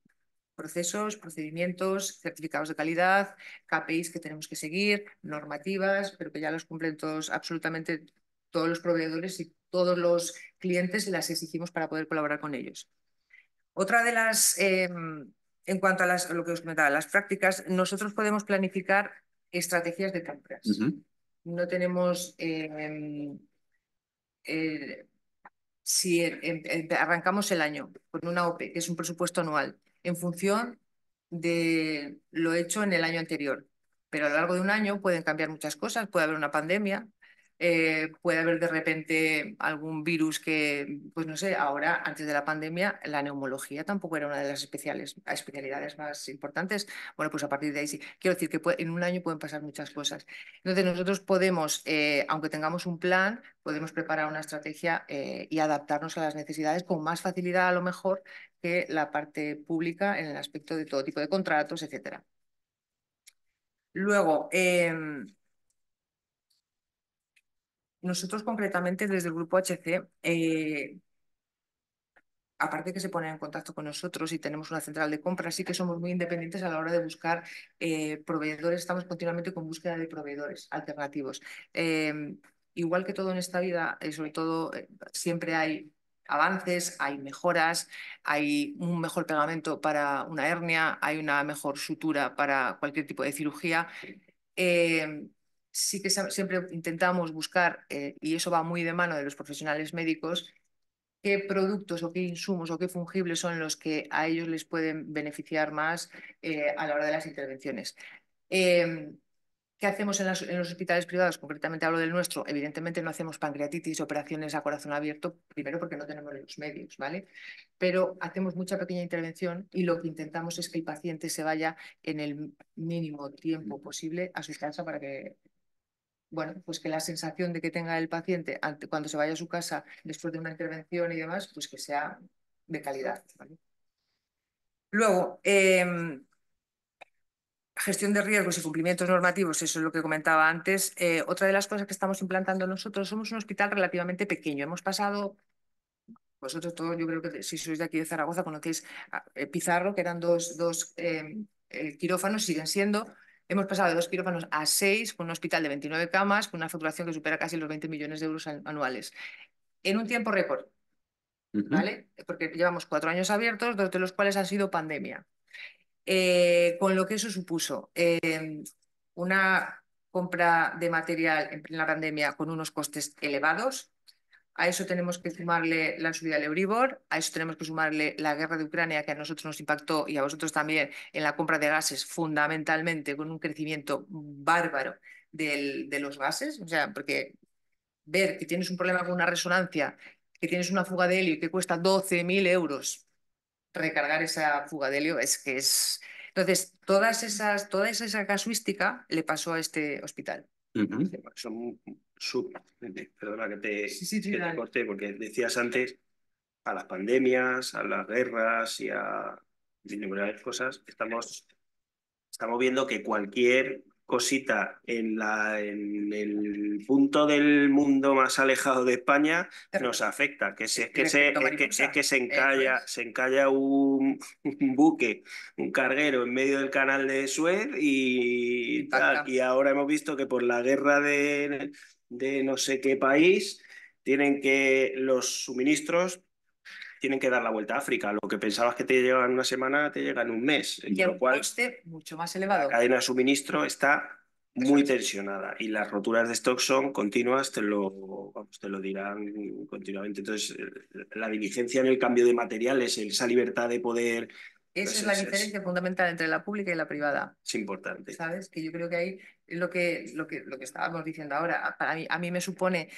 procesos, procedimientos, certificados de calidad, KPIs que tenemos que seguir, normativas, pero que ya los cumplen todos, absolutamente todos los proveedores y todos los clientes, las exigimos para poder colaborar con ellos. Otra de las, en cuanto a lo que os comentaba, las prácticas, nosotros podemos planificar estrategias de compras. No tenemos, si arrancamos el año con una OPE, que es un presupuesto anual, en función de lo hecho en el año anterior. Pero a lo largo de un año pueden cambiar muchas cosas, puede haber una pandemia, puede haber de repente algún virus que, pues no sé, ahora, antes de la pandemia, la neumología tampoco era una de las especialidades más importantes. Bueno, pues a partir de ahí sí. Quiero decir que en un año pueden pasar muchas cosas. Entonces nosotros podemos, aunque tengamos un plan, podemos preparar una estrategia y adaptarnos a las necesidades con más facilidad a lo mejor que la parte pública en el aspecto de todo tipo de contratos, etcétera. Luego, nosotros concretamente desde el Grupo HC, aparte que se ponen en contacto con nosotros y tenemos una central de compras, sí que somos muy independientes a la hora de buscar proveedores. Estamos continuamente con búsqueda de proveedores alternativos. Igual que todo en esta vida, sobre todo siempre hay avances, hay mejoras, hay un mejor pegamento para una hernia, hay una mejor sutura para cualquier tipo de cirugía. Sí que siempre intentamos buscar, y eso va muy de mano de los profesionales médicos, qué productos o qué insumos o qué fungibles son los que a ellos les pueden beneficiar más a la hora de las intervenciones. ¿Qué hacemos en los hospitales privados? Concretamente hablo del nuestro. Evidentemente no hacemos pancreatitis, operaciones a corazón abierto, primero porque no tenemos los medios, ¿vale? Pero hacemos mucha pequeña intervención y lo que intentamos es que el paciente se vaya en el mínimo tiempo posible a su casa para que, bueno, pues que la sensación de que tenga el paciente cuando se vaya a su casa después de una intervención y demás, pues que sea de calidad, ¿vale? Luego, gestión de riesgos y cumplimientos normativos, eso es lo que comentaba antes. Otra de las cosas que estamos implantando nosotros, somos un hospital relativamente pequeño. Hemos pasado, vosotros todos, yo creo que si sois de aquí de Zaragoza, conocéis Pizarro, que eran dos quirófanos, siguen siendo. Hemos pasado de 2 quirófanos a 6, con un hospital de 29 camas, con una facturación que supera casi los 20 millones de euros anuales. En un tiempo récord, ¿vale? Porque llevamos 4 años abiertos, 2 de los cuales han sido pandemia. Con lo que eso supuso una compra de material en plena pandemia con unos costes elevados. A eso tenemos que sumarle la subida del Euribor, a eso tenemos que sumarle la guerra de Ucrania, que a nosotros nos impactó y a vosotros también en la compra de gases, fundamentalmente con un crecimiento bárbaro de los gases. O sea, porque ver que tienes un problema con una resonancia, que tienes una fuga de helio y que cuesta 12.000 euros recargar esa fuga de helio, es que es... Entonces, toda esa casuística le pasó a este hospital.
Son perdona
Sí,
que te
dale.
corté, porque decías antes a las pandemias, a las guerras y a innumerables cosas, estamos viendo que cualquier cosita en el punto del mundo más alejado de España nos afecta, que es que se encalla un buque, un carguero en medio del canal de Suez y tal. Y ahora hemos visto que por la guerra de no sé qué país tienen que los suministros tienen que dar la vuelta a África. Lo que pensabas que te llegaba en una semana, te llega en un mes.
Y a un coste mucho más elevado.
La cadena de suministro está muy tensionada y las roturas de stock son continuas, te lo dirán continuamente. Entonces, la diligencia en el cambio de materiales, esa libertad de poder...
Esa es la diferencia fundamental entre la pública y la privada.
Es importante.
¿Sabes? Que yo creo que ahí es lo que estábamos diciendo ahora. A mí me supone...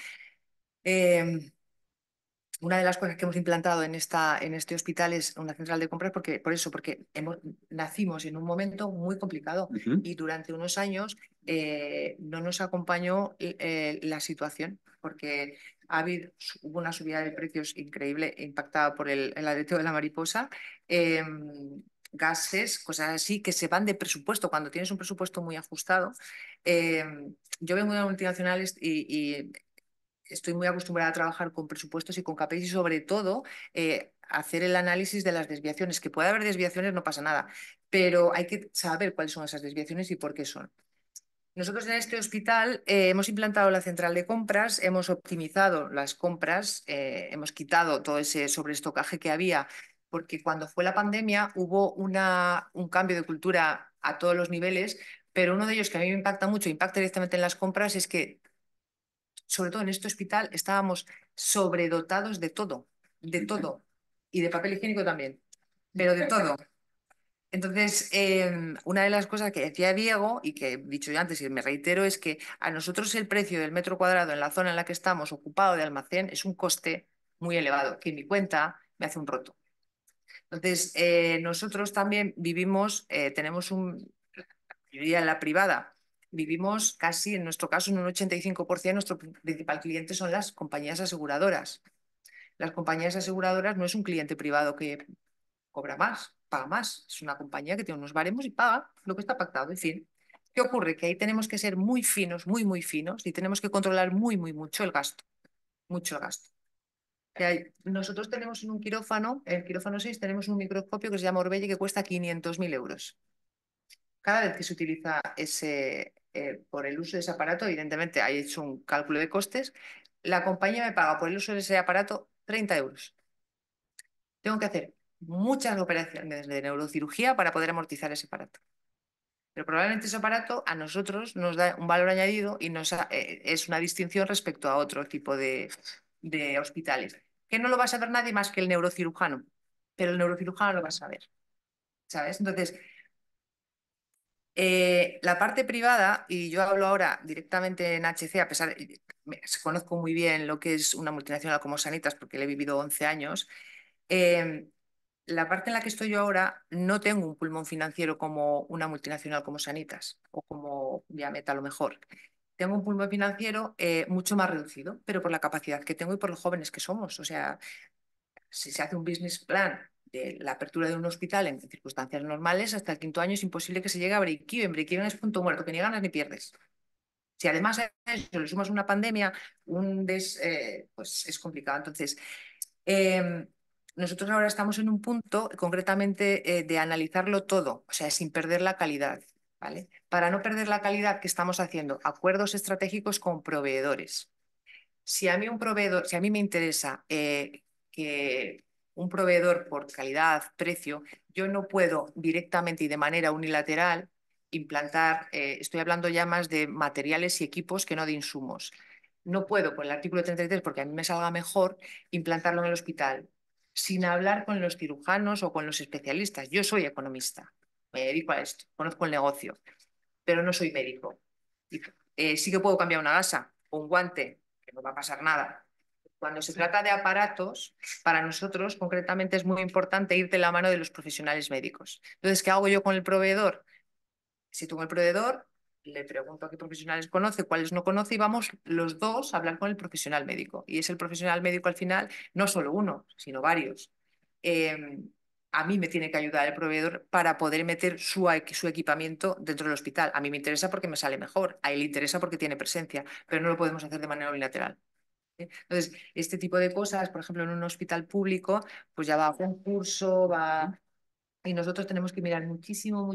una de las cosas que hemos implantado en este hospital es una central de compras porque nacimos en un momento muy complicado y durante unos años no nos acompañó la situación porque hubo una subida de precios increíble impactada por el aleteo de la mariposa. Gases, cosas así, que se van de presupuesto cuando tienes un presupuesto muy ajustado. Yo vengo de multinacionales y estoy muy acostumbrada a trabajar con presupuestos y con KPIs y sobre todo hacer el análisis de las desviaciones. Que puede haber desviaciones, no pasa nada, pero hay que saber cuáles son esas desviaciones y por qué son. Nosotros en este hospital hemos implantado la central de compras, hemos optimizado las compras, hemos quitado todo ese sobreestocaje que había, porque cuando fue la pandemia hubo un cambio de cultura a todos los niveles, pero uno de ellos que a mí me impacta mucho, impacta directamente en las compras, es que, sobre todo en este hospital, estábamos sobredotados de todo, y de papel higiénico también, pero de todo. Entonces, una de las cosas que decía Diego y que he dicho yo antes y me reitero es que a nosotros el precio del metro cuadrado en la zona en la que estamos ocupado de almacén es un coste muy elevado, que en mi cuenta me hace un roto. Entonces, nosotros también vivimos, tenemos yo diría en la privada, vivimos casi, en nuestro caso, en un 85%, nuestro principal cliente son las compañías aseguradoras. Las compañías aseguradoras no es un cliente privado que cobra más, paga más. Es una compañía que tiene unos baremos y paga lo que está pactado, en fin. ¿Qué ocurre? Que ahí tenemos que ser muy finos, muy finos, y tenemos que controlar mucho el gasto, mucho el gasto. Nosotros tenemos en un quirófano, en el quirófano 6 tenemos un microscopio que se llama Orbelle que cuesta 500.000 euros. Cada vez que se utiliza por el uso de ese aparato, evidentemente hay hecho un cálculo de costes, la compañía me paga por el uso de ese aparato 30 euros. Tengo que hacer muchas operaciones de neurocirugía para poder amortizar ese aparato. Pero probablemente ese aparato a nosotros nos da un valor añadido y es una distinción respecto a otro tipo de hospitales. Que no lo va a saber nadie más que el neurocirujano, pero el neurocirujano lo va a saber, ¿sabes? Entonces, la parte privada, y yo hablo ahora directamente en HC, a pesar de conozco muy bien lo que es una multinacional como Sanitas, porque le he vivido 11 años, la parte en la que estoy yo ahora no tengo un pulmón financiero como una multinacional como Sanitas o como Viamet a lo mejor. Tengo un pulmón financiero mucho más reducido, pero por la capacidad que tengo y por los jóvenes que somos. O sea, si se hace un business plan de la apertura de un hospital en circunstancias normales, hasta el 5.º año es imposible que se llegue a break-even. Break-even es punto muerto, que ni ganas ni pierdes. Si además a eso le sumas una pandemia, pues es complicado. Entonces, nosotros ahora estamos en un punto concretamente de analizarlo todo, o sea, sin perder la calidad, ¿vale? Para no perder la calidad, ¿qué estamos haciendo? Acuerdos estratégicos con proveedores. Si a mí me interesa que un proveedor por calidad, precio, yo no puedo directamente y de manera unilateral implantar, estoy hablando ya más de materiales y equipos que no de insumos. No puedo, por el artículo 33, porque a mí me salga mejor, implantarlo en el hospital sin hablar con los cirujanos o con los especialistas. Yo soy economista, me dedico a esto, conozco el negocio, pero no soy médico. Sí que puedo cambiar una gasa o un guante, que no va a pasar nada. Cuando se trata de aparatos, para nosotros concretamente es muy importante ir de la mano de los profesionales médicos. Entonces, ¿qué hago yo con el proveedor? Si tengo el proveedor, le pregunto a qué profesionales conoce, cuáles no conoce y vamos los dos a hablar con el profesional médico. Y es el profesional médico al final, no solo uno, sino varios. A mí me tiene que ayudar el proveedor para poder meter su equipamiento dentro del hospital. A mí me interesa porque me sale mejor, a él le interesa porque tiene presencia, pero no lo podemos hacer de manera unilateral. Entonces, este tipo de cosas, por ejemplo, en un hospital público, pues ya va a concurso, va. Y nosotros tenemos que mirar muchísimo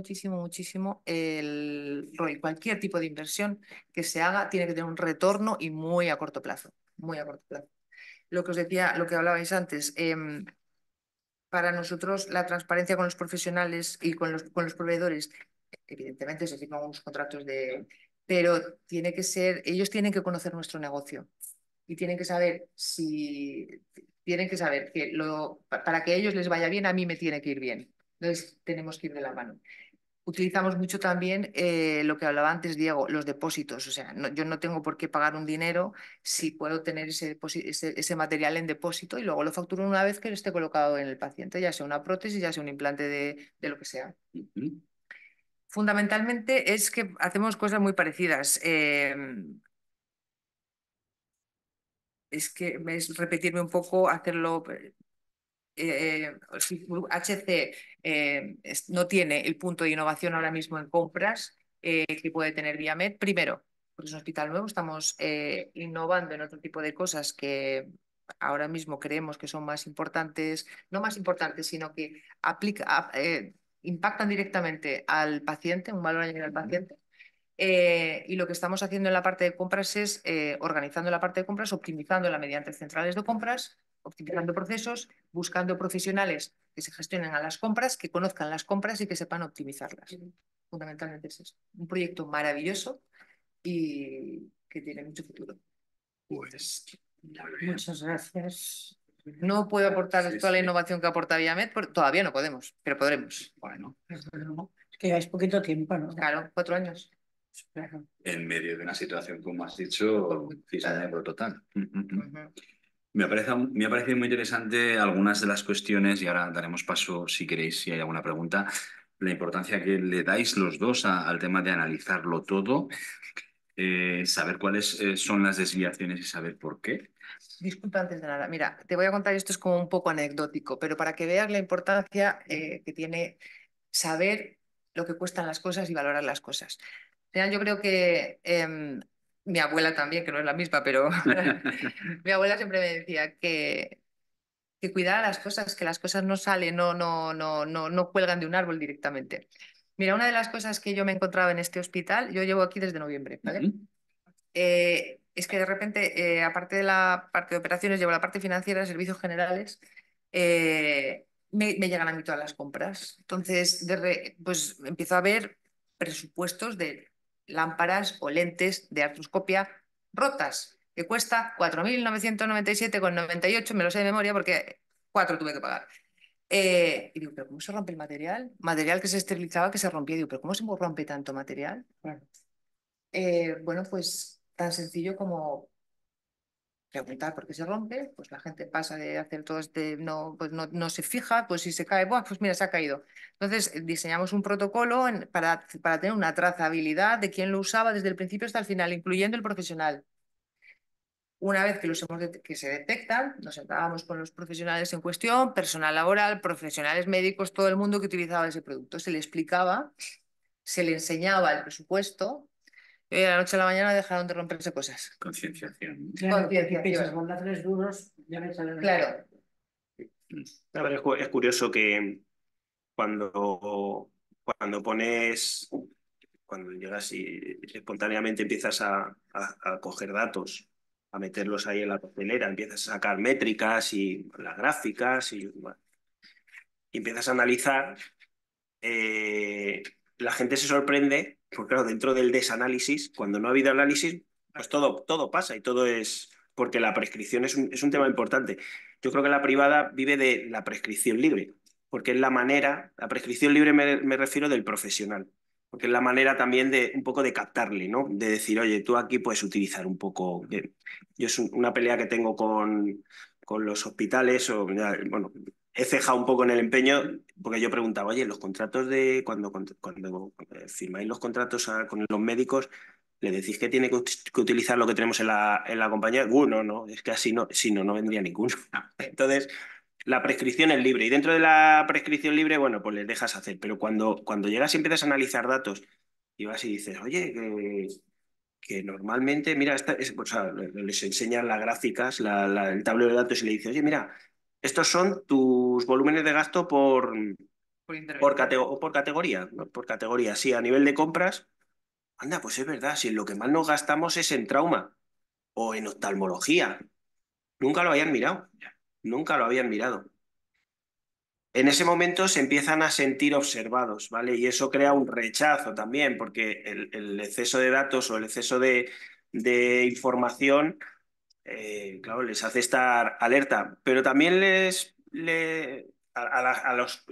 el ROI. Cualquier tipo de inversión que se haga tiene que tener un retorno y muy a corto plazo. Muy a corto plazo. Lo que os decía, lo que hablabais antes, para nosotros la transparencia con los profesionales y con los proveedores, evidentemente se firman unos contratos pero tiene que ser, ellos tienen que conocer nuestro negocio y tienen que saber que para que a ellos les vaya bien, a mí me tiene que ir bien. Entonces, tenemos que ir de la mano. Utilizamos mucho también lo que hablaba antes Diego, los depósitos. O sea, yo no tengo por qué pagar un dinero si puedo tener ese material en depósito y luego lo facturo una vez que esté colocado en el paciente, ya sea una prótesis, ya sea un implante de lo que sea. Fundamentalmente es que hacemos cosas muy parecidas. Es que es repetirme un poco, hacerlo. HC no tiene el punto de innovación ahora mismo en compras que puede tener Viamet. Primero, porque es un hospital nuevo, estamos innovando en otro tipo de cosas que ahora mismo creemos que son más importantes, no más importantes, sino que impactan directamente al paciente, un valor añadido al paciente. Y lo que estamos haciendo en la parte de compras es organizando la parte de compras, optimizándola mediante centrales de compras, optimizando procesos, buscando profesionales que se gestionen a las compras, que conozcan las compras y que sepan optimizarlas. Fundamentalmente es eso. Un proyecto maravilloso y que tiene mucho futuro.
Pues
Muchas gracias.
No puedo aportar
Sí,
toda la
sí.
innovación que aporta Viamed, todavía no podemos, pero podremos.
bueno,
Es que lleváis poquito tiempo, ¿no?
Claro, 4 años.
Claro.
en medio de una situación, como has dicho, cizañero total. Me ha parecido muy interesante algunas de las cuestiones y ahora daremos paso, si queréis, si hay alguna pregunta, la importancia que le dais los dos al tema de analizarlo todo, saber cuáles son las desviaciones y saber por qué.
Disculpa antes de nada. Mira, te voy a contar, esto es como un poco anecdótico, pero para que veas la importancia que tiene saber lo que cuestan las cosas y valorar las cosas. Al final, yo creo que mi abuela también, que no es la misma, pero mi abuela siempre me decía que cuidara las cosas, que las cosas no salen, no cuelgan de un árbol directamente. Mira, una de las cosas que yo me encontraba en este hospital, yo llevo aquí desde noviembre, ¿vale? Es que de repente, aparte de la parte de operaciones, llevo la parte financiera, servicios generales, me llegan a mí todas las compras. Entonces, pues empiezo a ver presupuestos de lámparas o lentes de artroscopia rotas, que cuesta 4.997,98, me lo sé de memoria porque 4 tuve que pagar. Y digo, ¿pero cómo se rompe el material? Material que se esterilizaba, que se rompía. Digo, ¿pero cómo se rompe tanto material?
Claro.
Bueno, pues tan sencillo como preguntar por qué se rompe, pues la gente pasa de hacer todo no, pues no se fija, pues si se cae, ¡buah! Pues mira, se ha caído. Entonces diseñamos un protocolo para tener una trazabilidad de quién lo usaba desde el principio hasta el final, incluyendo el profesional. Una vez que se detectan, nos sentábamos con los profesionales en cuestión, personal laboral, profesionales médicos, todo el mundo que utilizaba ese producto. Se le explicaba, se le enseñaba el presupuesto. Y de la noche a la mañana dejaron de romperse cosas.
Concienciación.
Claro, porque
Concienciación.
piensas, con tres duros, ya me salen.
Claro,
A ver, es curioso que cuando pones, cuando llegas y espontáneamente empiezas a coger datos, a meterlos ahí en la papelera, empiezas a sacar métricas y las gráficas y, bueno, y empiezas a analizar, la gente se sorprende, porque claro, dentro del desanálisis, cuando no ha habido análisis, pues todo pasa y todo es... Porque la prescripción es un tema importante. Yo creo que la privada vive de la prescripción libre, porque es la manera, la prescripción libre me refiero del profesional, porque es la manera también de un poco de captarle, ¿no? De decir, oye, tú aquí puedes utilizar un poco... Yo es una pelea que tengo con los hospitales, o bueno, he cejado un poco en el empeño, porque yo preguntaba, oye, los contratos de cuando firmáis los contratos con los médicos, ¿le decís que tiene que utilizar lo que tenemos en la compañía? No, es que así no, si no, no vendría ninguno. Entonces, la prescripción es libre y dentro de la prescripción libre, bueno, pues les dejas hacer, pero cuando llegas y empiezas a analizar datos y vas y dices, oye, que normalmente, mira, o sea, les enseñan las gráficas, el tablero de datos y le dices, oye, mira, estos son tus volúmenes de gasto por categoría, ¿no? Por categoría, sí, a nivel de compras, anda, pues es verdad, si lo que más nos gastamos es en trauma o en oftalmología, nunca lo habían mirado, nunca lo habían mirado. En ese momento se empiezan a sentir observados, ¿vale? Y eso crea un rechazo también, porque el exceso de datos o el exceso de información, claro, les hace estar alerta, pero también a los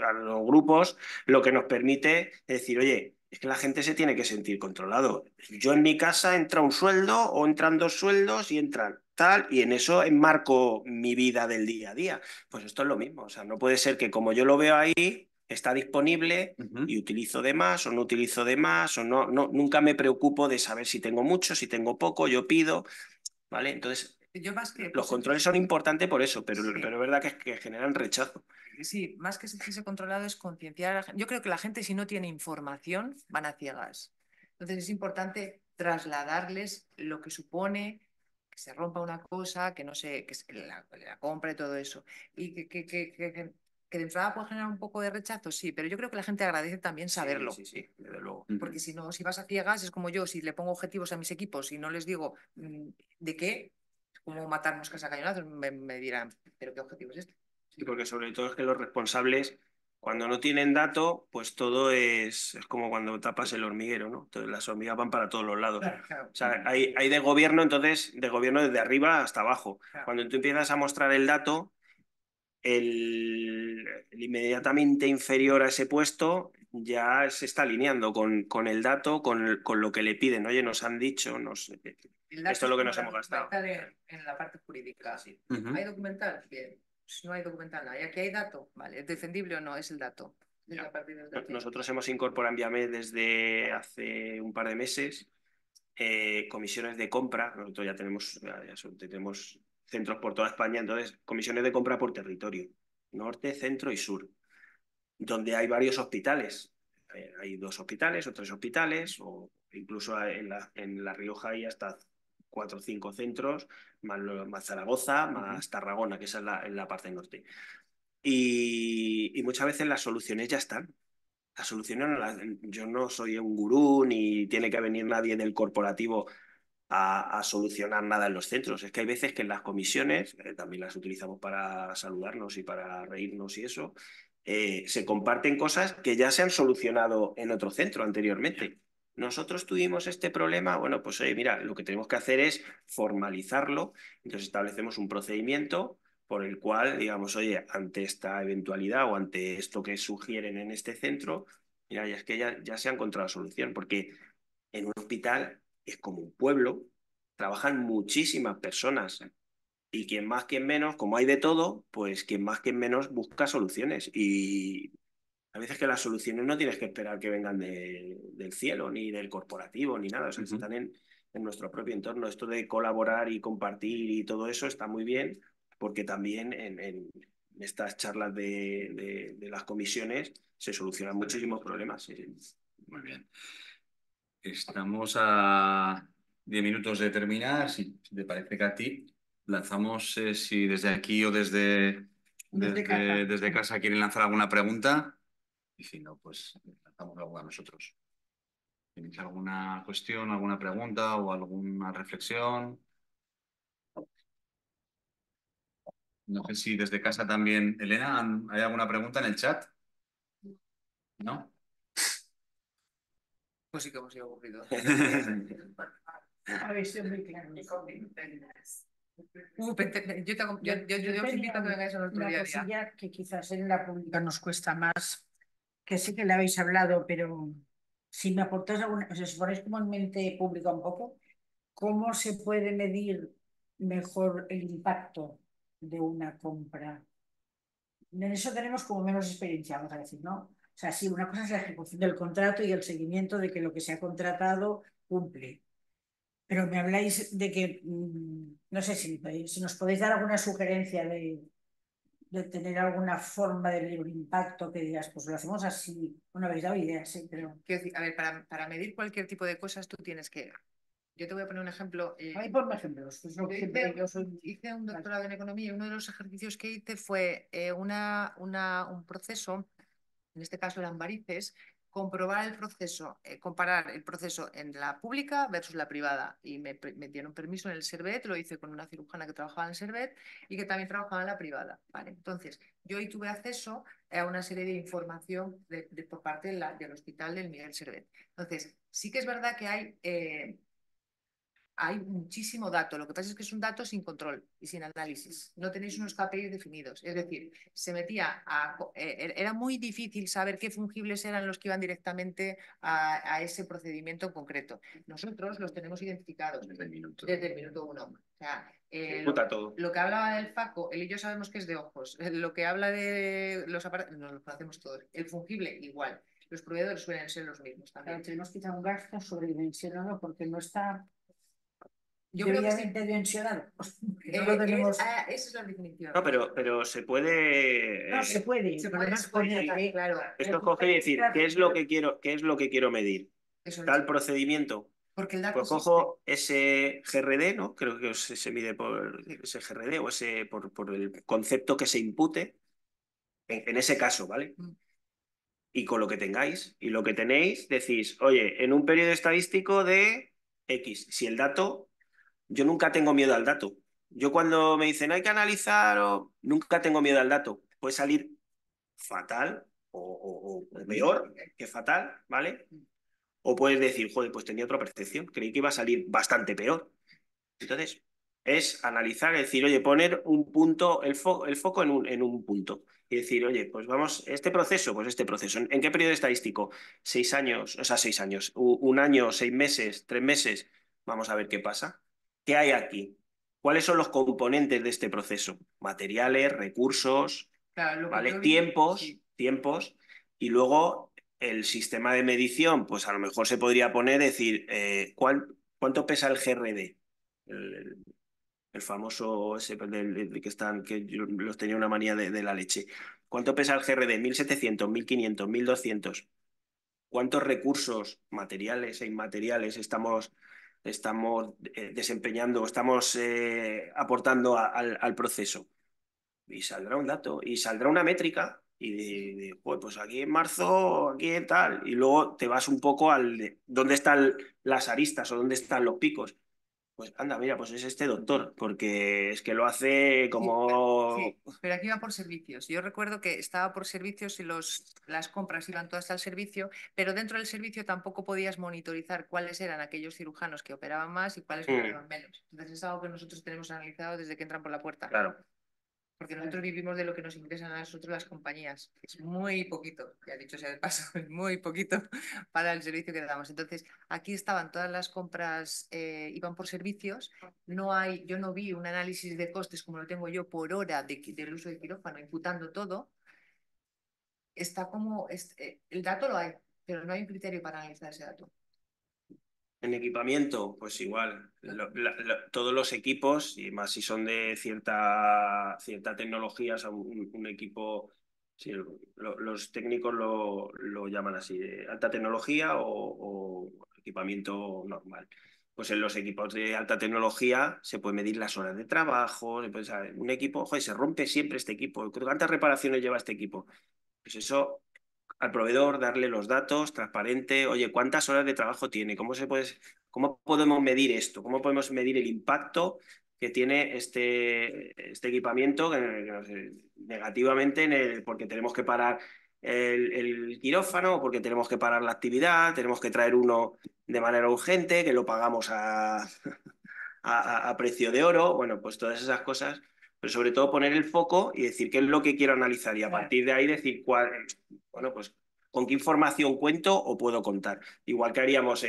grupos lo que nos permite es decir, oye, es que la gente se tiene que sentir controlado. Yo en mi casa entra un sueldo o entran dos sueldos y entran tal, y en eso enmarco mi vida del día a día. Pues esto es lo mismo, o sea, no puede ser que como yo lo veo ahí, está disponible y utilizo de más o no utilizo de más, o nunca me preocupo de saber si tengo mucho, si tengo poco, yo pido, ¿vale? Entonces,
yo más que
los controles son importantes por eso, pero
Sí.
es verdad que generan rechazo.
Sí, más que sentirse controlado es concienciar a la gente. Yo creo que la gente, si no tiene información, van a ciegas. Entonces es importante trasladarles lo que supone que se rompa una cosa, que no se, la compra y todo eso. Y que de entrada puede generar un poco de rechazo, sí, pero yo creo que la gente agradece también saberlo.
Sí, sí, desde luego.
Porque si no, si vas a ciegas, es como yo, si le pongo objetivos a mis equipos y no les digo de qué, como matar moscas a cañonazos, me dirán, ¿pero qué objetivo es este?
Sí, porque sobre todo es que los responsables, cuando no tienen dato, pues todo es como cuando tapas el hormiguero, ¿no? Entonces las hormigas van para todos los lados.
Claro.
O sea, hay de gobierno, entonces, de gobierno desde arriba hasta abajo.
Claro.
Cuando tú empiezas a mostrar el dato, el inmediatamente inferior a ese puesto ya se está alineando con el dato, con lo que le piden. Oye, nos han dicho, esto es lo que nos hemos gastado.
En la parte jurídica.
Sí.
¿Hay documental? Bien. Si no hay documental, nada. ¿Y aquí hay dato? Vale. ¿Es defendible o no? Es el dato.
Ya. Nosotros hemos incorporado en Viamed desde hace un par de meses comisiones de compra. Nosotros ya tenemos centros por toda España, entonces comisiones de compra por territorio, norte, centro y sur, donde hay varios hospitales. Hay 2 hospitales o 3 hospitales, o incluso en la Rioja hay hasta 4 o 5 centros, más Zaragoza, más Tarragona, que esa es en la parte norte. Y muchas veces las soluciones ya están. Las soluciones yo no soy un gurú ni tiene que venir nadie del corporativo a solucionar nada en los centros. Es que hay veces que en las comisiones, también las utilizamos para saludarnos y para reírnos y eso, se comparten cosas que ya se han solucionado en otro centro anteriormente. Nosotros tuvimos este problema, bueno, pues mira, lo que tenemos que hacer es formalizarlo, entonces establecemos un procedimiento por el cual, digamos, oye, ante esta eventualidad o ante esto que sugieren en este centro, mira, ya es que ya se ha encontrado solución, porque en un hospital es como un pueblo, trabajan muchísimas personas y quien más, quien menos, como hay de todo, pues quien más, quien menos busca soluciones y a veces que las soluciones no tienes que esperar que vengan del cielo, ni del corporativo, ni nada, o sea, están en nuestro propio entorno. Esto de colaborar y compartir y todo eso está muy bien, porque también en estas charlas de las comisiones se solucionan muchísimos problemas. Sí, sí.
Muy bien. Estamos a 10 minutos de terminar. Si te parece que a ti lanzamos, si desde aquí o desde casa quieren lanzar alguna pregunta. Y si no, pues lanzamos alguna nosotros. ¿Tenéis alguna cuestión, alguna pregunta o alguna reflexión? No sé si desde casa también. Elena, ¿hay alguna pregunta en el chat? ¿No?
Pues sí que hemos sido aburridos.
A ver, estoy muy claro.
Yo os invito a que vengáis a nuestro
una
día a día.
cosilla que quizás en la pública nos cuesta más, que sí que le habéis hablado, pero si me aportáis alguna, o sea, si ponéis como en mente pública un poco, ¿cómo se puede medir mejor el impacto de una compra? En eso tenemos como menos experiencia, vamos a decir, ¿no? O sea, sí, una cosa es la ejecución del contrato y el seguimiento de que lo que se ha contratado cumple. Pero me habláis de que, no sé si nos podéis dar alguna sugerencia de tener alguna forma de medir un impacto que digas, pues lo hacemos así. Bueno, habéis dado ideas, sí, pero...
Quiero decir, a ver, para medir cualquier tipo de cosas tú tienes que... Yo te voy a poner un ejemplo.
Ahí ponme ejemplos. Es lo que siempre yo soy...
Hice un doctorado en economía y uno de los ejercicios que hice fue un proceso, en este caso eran varices, comprobar el proceso, comparar el proceso en la pública versus la privada. Y me dieron permiso en el Servet, lo hice con una cirujana que trabajaba en el Servet y que también trabajaba en la privada. ¿Vale? Entonces, yo hoy tuve acceso a una serie de información por parte del hospital del Miguel Servet. Entonces, sí que es verdad que hay muchísimo dato, lo que pasa es que es un dato sin control y sin análisis. No tenéis unos KPIs definidos. Es decir, era muy difícil saber qué fungibles eran los que iban directamente a ese procedimiento concreto. Nosotros los tenemos identificados desde el minuto 1. O sea, lo que hablaba del FACO, él y yo sabemos que es de ojos. Lo que habla de los aparatos, nos lo conocemos todos. El fungible, igual. Los proveedores suelen ser los mismos también.
Claro, tenemos que quitar un gasto sobredimensionado porque no está...
Yo creo que sí.
dimensionado. No lo tenemos...
esa es la definición.
No, pero se puede.
No, se puede.
Se puede
claro.
Esto coge y decir, ¿qué es lo que quiero medir?
Eso
Tal
es.
procedimiento.
Porque el dato
Pues cojo ese GRD, ¿no? Creo que se mide por ese GRD o por el concepto que se impute en ese caso, ¿vale? Y con lo que tengáis. Y lo que tenéis, decís, oye, en un periodo estadístico de X, si el dato, yo nunca tengo miedo al dato. Yo cuando me dicen hay que analizar, nunca tengo miedo al dato. Puede salir fatal o peor que fatal, ¿vale? O puedes decir, joder, pues tenía otra percepción, creí que iba a salir bastante peor. Entonces, es analizar, es decir, oye, poner un punto, el foco en un punto. Y decir, oye, pues vamos, este proceso, pues este proceso. ¿En qué periodo estadístico? 6 años, o sea, 6 años, un año, 6 meses, 3 meses. Vamos a ver qué pasa. ¿Qué hay aquí? ¿Cuáles son los componentes de este proceso? Materiales, recursos,
claro, lo que
¿vale?
yo vi,
Tiempos,
sí.
tiempos. Y luego el sistema de medición, pues a lo mejor se podría poner, decir, ¿cuánto pesa el GRD? El, el famoso ese que están, que yo los tenía una manía de la leche. ¿Cuánto pesa el GRD? 1700, 1500, 1200. ¿Cuántos recursos materiales e inmateriales estamos desempeñando, estamos aportando al proceso? Y saldrá un dato, y saldrá una métrica, y pues aquí en marzo, aquí en tal, y luego te vas un poco dónde están las aristas o dónde están los picos. Pues anda, mira, pues es este doctor, porque es que lo hace como...
Pero aquí va por servicios. Yo recuerdo que estaba por servicios y las compras iban todas al servicio, pero dentro del servicio tampoco podías monitorizar cuáles eran aquellos cirujanos que operaban más y cuáles operaban menos. Entonces es algo que nosotros tenemos analizado desde que entran por la puerta.
Claro.
Porque nosotros vivimos de lo que nos ingresan a nosotros las compañías. Es muy poquito, ya dicho sea de paso, es muy poquito para el servicio que damos. Entonces, aquí estaban todas las compras, iban por servicios. Yo no vi un análisis de costes como lo tengo yo por hora del uso de quirófano, imputando todo. Está el dato lo hay, pero no hay un criterio para analizar ese dato.
En equipamiento, pues igual. Todos los equipos, y más si son de cierta tecnología, o sea, un equipo, sí, los técnicos lo llaman así, de alta tecnología o equipamiento normal. Pues en los equipos de alta tecnología se puede medir las horas de trabajo, se puede saber, un equipo, joder, se rompe siempre este equipo, ¿cuántas reparaciones lleva este equipo? Pues eso al proveedor, darle los datos, transparente, oye, ¿cuántas horas de trabajo tiene? ¿Cómo podemos medir esto? ¿Cómo podemos medir el impacto que tiene este equipamiento negativamente porque tenemos que parar el quirófano o porque tenemos que parar la actividad, tenemos que traer uno de manera urgente, que lo pagamos a precio de oro? Bueno, pues todas esas cosas, pero sobre todo poner el foco y decir qué es lo que quiero analizar y a partir de ahí decir bueno, pues con qué información cuento o puedo contar. Igual que haríamos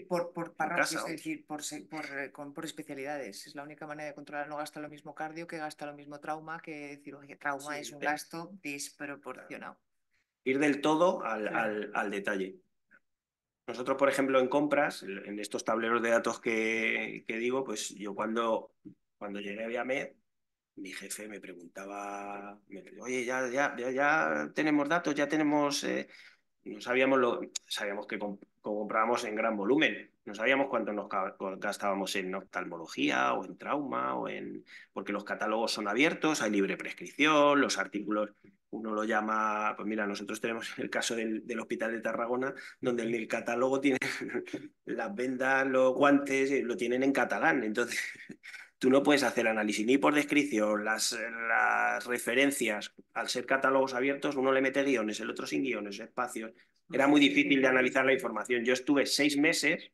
por parroquias,
casa,
es decir, por especialidades. Es la única manera de controlar. No gasta lo mismo cardio que gasta lo mismo trauma, que cirugía. Trauma es un gasto desproporcionado.
Ir del todo al detalle. Nosotros, por ejemplo, en compras, en estos tableros de datos que digo, pues yo cuando llegué a Viamed, mi jefe me preguntaba, oye, ya tenemos datos, ya tenemos... no sabíamos que comprábamos en gran volumen, no sabíamos cuánto nos gastábamos en oftalmología o en trauma porque los catálogos son abiertos, hay libre prescripción, los artículos uno lo llama, pues mira, nosotros tenemos el caso del Hospital de Tarragona, donde en el catálogo tienen las vendas, los guantes, lo tienen en catalán, entonces tú no puedes hacer análisis ni por descripción, las referencias, al ser catálogos abiertos, uno le mete guiones, el otro sin guiones, espacios. Era muy difícil de analizar la información. Yo estuve 6 meses,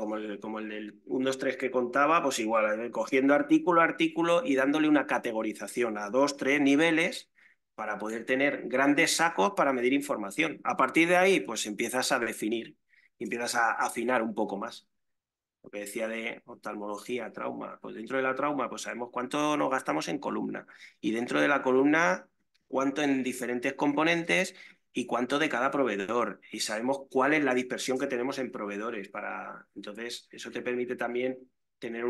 como el del 1, 2, 3 que contaba, pues igual, cogiendo artículo a artículo y dándole una categorización a 2, 3 niveles para poder tener grandes sacos para medir información. A partir de ahí, pues empiezas a definir, empiezas a afinar un poco más. Lo que decía de oftalmología, trauma, pues dentro de la trauma pues sabemos cuánto nos gastamos en columna y dentro de la columna cuánto en diferentes componentes y cuánto de cada proveedor y sabemos cuál es la dispersión que tenemos en proveedores entonces eso te permite también tener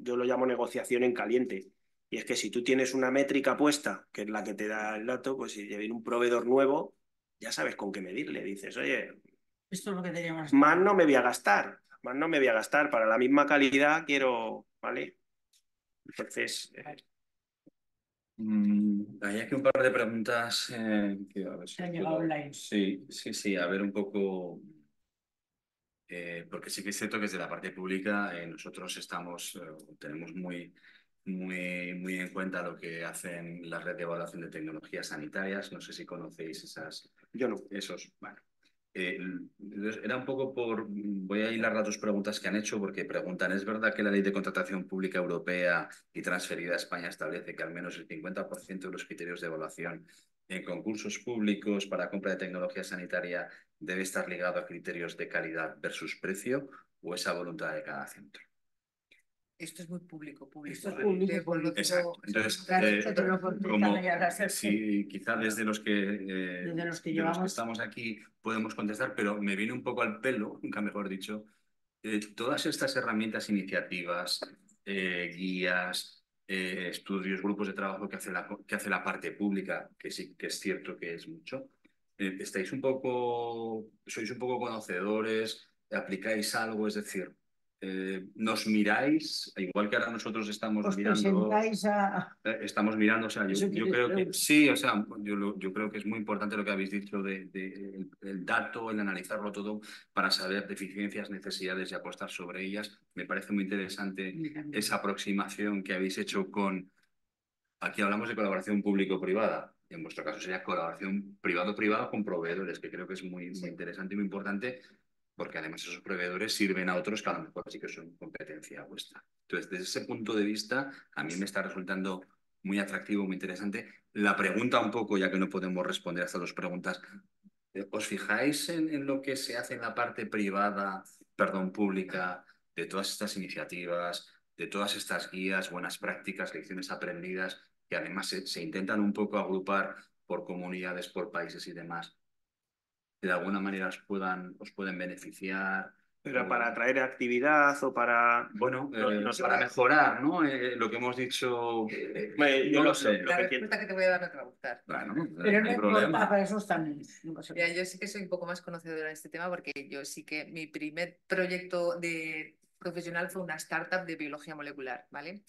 yo lo llamo negociación en caliente y es que si tú tienes una métrica puesta que es la que te da el dato, pues si viene un proveedor nuevo ya sabes con qué medirle, dices, oye,
Esto es lo que teníamos.
más no me voy a gastar. Más no me voy a gastar. Para la misma calidad quiero, ¿vale? Entonces,
Hay aquí un par de preguntas que a ver si
Se han
puedo-
llegado online.
Sí, a ver un poco, porque sí que es cierto que desde la parte pública nosotros tenemos muy en cuenta lo que hacen la red de evaluación de tecnologías sanitarias. No sé si conocéis
yo no.
bueno. Entonces, era un poco voy a hilar las dos preguntas que han hecho, porque preguntan, ¿es verdad que la Ley de Contratación Pública Europea y transferida a España establece que al menos el 50% de los criterios de evaluación en concursos públicos para compra de tecnología sanitaria debe estar ligado a criterios de calidad versus precio, o esa voluntad de cada centro?
Esto es muy público.
Esto es público,
Te conozco-
Exacto. Entonces,
Claro, esto te lo contestan
como
y ahora se-
sí, quizá desde los que
Desde los que
de los que
llevamos.
estamos aquí podemos contestar, pero me viene un poco al pelo, nunca mejor dicho, todas estas herramientas, iniciativas, guías, estudios, grupos de trabajo que hace la parte pública, que sí que es cierto que es mucho. Sois un poco conocedores, aplicáis algo, es decir, nos miráis, igual que ahora nosotros estamos
Os
mirando.
presentáis a...
Estamos mirando, o sea,
Eso
yo
quieres
creo que
preguntar.
sí, o sea, yo creo que es muy importante lo que habéis dicho el dato, el analizarlo todo para saber deficiencias, necesidades y apostar sobre ellas. Me parece muy interesante esa aproximación que habéis hecho aquí hablamos de colaboración público-privada, en vuestro caso sería colaboración privado-privada con proveedores, que creo que es muy interesante y muy importante, porque además esos proveedores sirven a otros que a lo mejor sí que son competencia vuestra. Entonces, desde ese punto de vista, a mí me está resultando muy atractivo, muy interesante. La pregunta un poco, ya que no podemos responder a estas dos preguntas, ¿os fijáis en lo que se hace en la parte privada, perdón, pública, de todas estas iniciativas, de todas estas guías, buenas prácticas, lecciones aprendidas, que además se intentan un poco agrupar por comunidades, por países y demás, que de alguna manera os pueden beneficiar?
Pero para atraer actividad o para...
Bueno,
no sé.
para mejorar, ¿no? Lo que hemos dicho,
Yo
no lo sé.
La respuesta que te voy a dar no te va a gustar.
Bueno,
Pero
no
no
hay
importa,
problema.
para eso están. No pasa nada.
Mira, yo sí que soy un poco más conocedora de este tema porque yo sí que mi primer proyecto profesional fue una startup de biología molecular, ¿vale?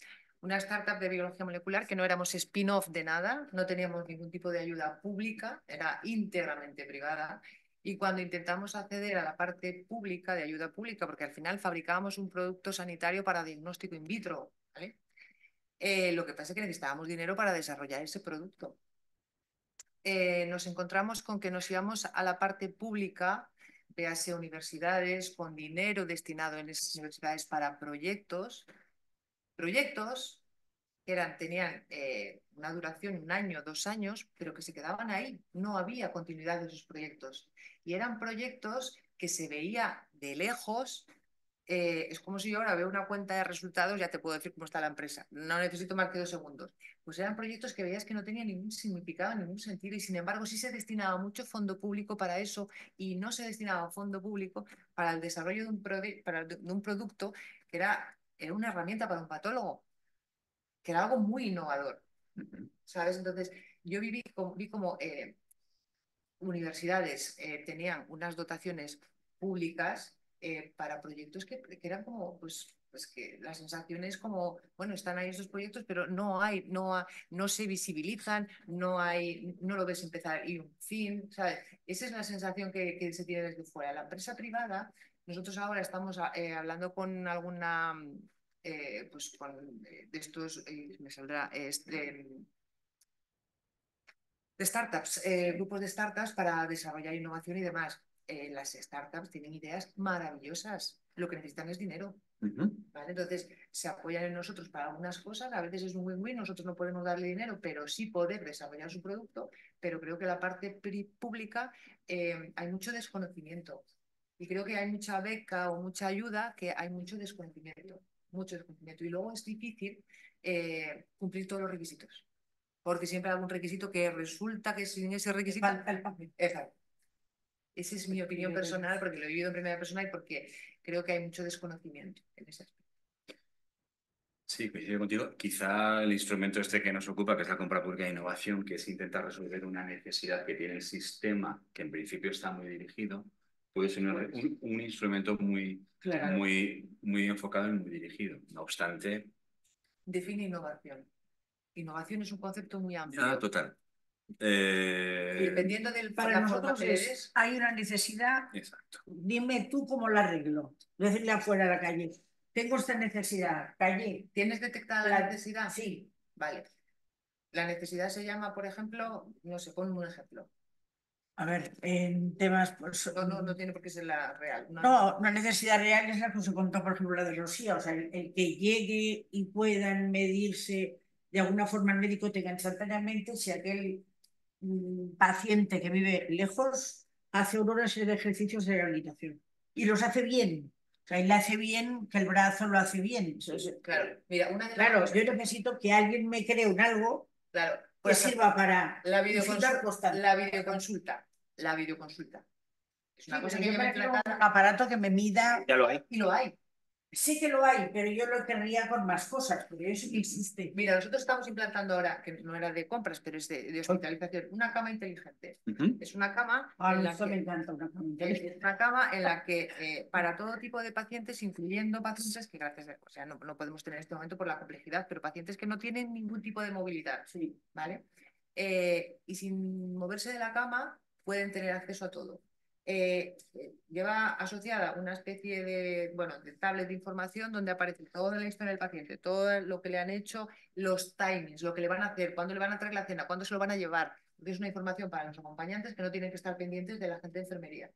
Una startup de biología molecular que no éramos spin-off de nada, no teníamos ningún tipo de ayuda pública, era íntegramente privada. Y cuando intentamos acceder a la parte pública, de ayuda pública, porque al final fabricábamos un producto sanitario para diagnóstico in vitro, ¿vale? Lo que pasa es que necesitábamos dinero para desarrollar ese producto. Nos encontramos con que nos íbamos a la parte pública, véase universidades, con dinero destinado en esas universidades para proyectos que tenían una duración 1 año, 2 años, pero que se quedaban ahí, no había continuidad de esos proyectos. Y eran proyectos que se veía de lejos. Es como si yo ahora veo una cuenta de resultados, ya te puedo decir cómo está la empresa. No necesito más que 2 segundos. Pues eran proyectos que veías que no tenían ningún significado, ningún sentido, y sin embargo sí se destinaba mucho fondo público para eso y no se destinaba fondo público para el desarrollo de un producto que era una herramienta para un patólogo, que era algo muy innovador, ¿sabes? Entonces yo vi como universidades tenían unas dotaciones públicas para proyectos que eran como, pues que la sensación es como, bueno, están ahí esos proyectos, pero no se visibilizan, no lo ves empezar y un fin, ¿sabes? Esa es la sensación que se tiene desde fuera. La empresa privada, nosotros ahora estamos hablando con alguna, pues con de estos, me saldrá, de startups, grupos de startups para desarrollar innovación y demás. Las startups tienen ideas maravillosas. Lo que necesitan es dinero. ¿Vale? Entonces, se apoyan en nosotros para algunas cosas. A veces es un win-win. Nosotros no podemos darle dinero, pero sí poder desarrollar su producto. Pero creo que la parte pública hay mucho desconocimiento. Y creo que hay mucha beca o mucha ayuda que hay mucho desconocimiento. Mucho desconocimiento. Y luego es difícil cumplir todos los requisitos, porque siempre hay algún requisito que resulta que sin ese requisito...
Falta el papel.
Exacto. Esa es mi opinión personal, porque lo he vivido en primera persona y porque creo que hay mucho desconocimiento en ese aspecto.
Sí, coincido contigo. Quizá el instrumento este que nos ocupa, que es la compra pública de innovación, que es intentar resolver una necesidad que tiene el sistema, que en principio está muy dirigido, puede ser un instrumento muy,
Claro.
muy enfocado y muy dirigido. No obstante,
Define innovación. Innovación es un concepto muy amplio.
total.
Y dependiendo del
Para
la forma
nosotros
que le des,
hay una necesidad,
Exacto.
dime tú cómo la arreglo. Decirle afuera a la calle, tengo esta necesidad, calle.
¿tienes detectada la necesidad?
Sí.
Vale. La necesidad se llama, por ejemplo, no sé, ponme un ejemplo.
A ver, en temas... Pues,
No tiene por qué ser la real.
No, una necesidad real es la que se contó, por ejemplo, la de Rocío. O sea, el que llegue y puedan medirse de alguna forma el médico tenga instantáneamente si aquel paciente que vive lejos hace una serie de ejercicios de rehabilitación y los hace bien. O sea, él le hace bien que el brazo lo hace bien.
Claro, mira, una de las
Claro,
cosas-
yo necesito que alguien me cree un algo
Claro,
que sirva para
la
consultar constante.
La videoconsulta. Es una
Sí,
cosa
pero
que
yo
lleva
prefiero un
implantada
aparato que me mida.
Ya lo hay.
y lo hay.
Sí que lo hay, pero yo lo querría con más cosas, porque eso sí que existe.
Mira, nosotros estamos implantando ahora, que no era de compras, pero es de hospitalización, una cama inteligente. Es una cama en la
Eso me
que
encanta, una cama inteligente.
es una cama en la que para todo tipo de pacientes, incluyendo pacientes que gracias a, o sea, no podemos tener en este momento por la complejidad, pero pacientes que no tienen ningún tipo de movilidad,
Sí.
¿vale? Y sin moverse de la cama pueden tener acceso a todo. Lleva asociada una especie de, bueno, de tablet de información donde aparece toda la historia del paciente, todo lo que le han hecho, los timings, lo que le van a hacer, cuándo le van a traer la cena, cuándo se lo van a llevar. Es una información para los acompañantes que no tienen que estar pendientes de la gente de enfermería.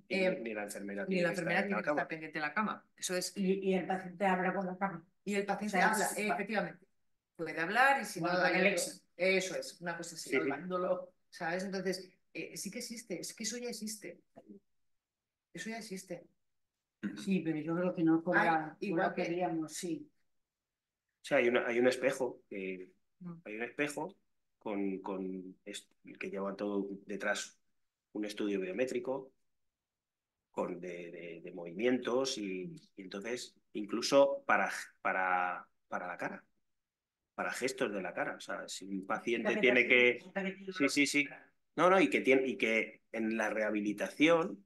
Ni la enfermera
Ni la
tiene que estar
enfermera
en
tiene
la
que estar
cama.
pendiente de la cama. Eso es.
Y el paciente habla con la cama.
Y el paciente
O sea,
habla, efectivamente. Puede hablar y si
Bueno,
no
con
hay
Alexa.
eso es, una cosa así.
Sí, sí.
Hablándolo, ¿sabes? Entonces, sí que existe, es que eso ya existe. Eso ya existe.
Sí, pero yo creo que no cobra
igual
lo que
que-
queríamos, sí.
O sea, hay un espejo,
Mm.
hay un espejo que lleva todo detrás un estudio biométrico de movimientos y entonces incluso para la cara, para gestos de la cara. O sea, si un paciente tiene que... Sí, sí, sí. No, no, y que en la rehabilitación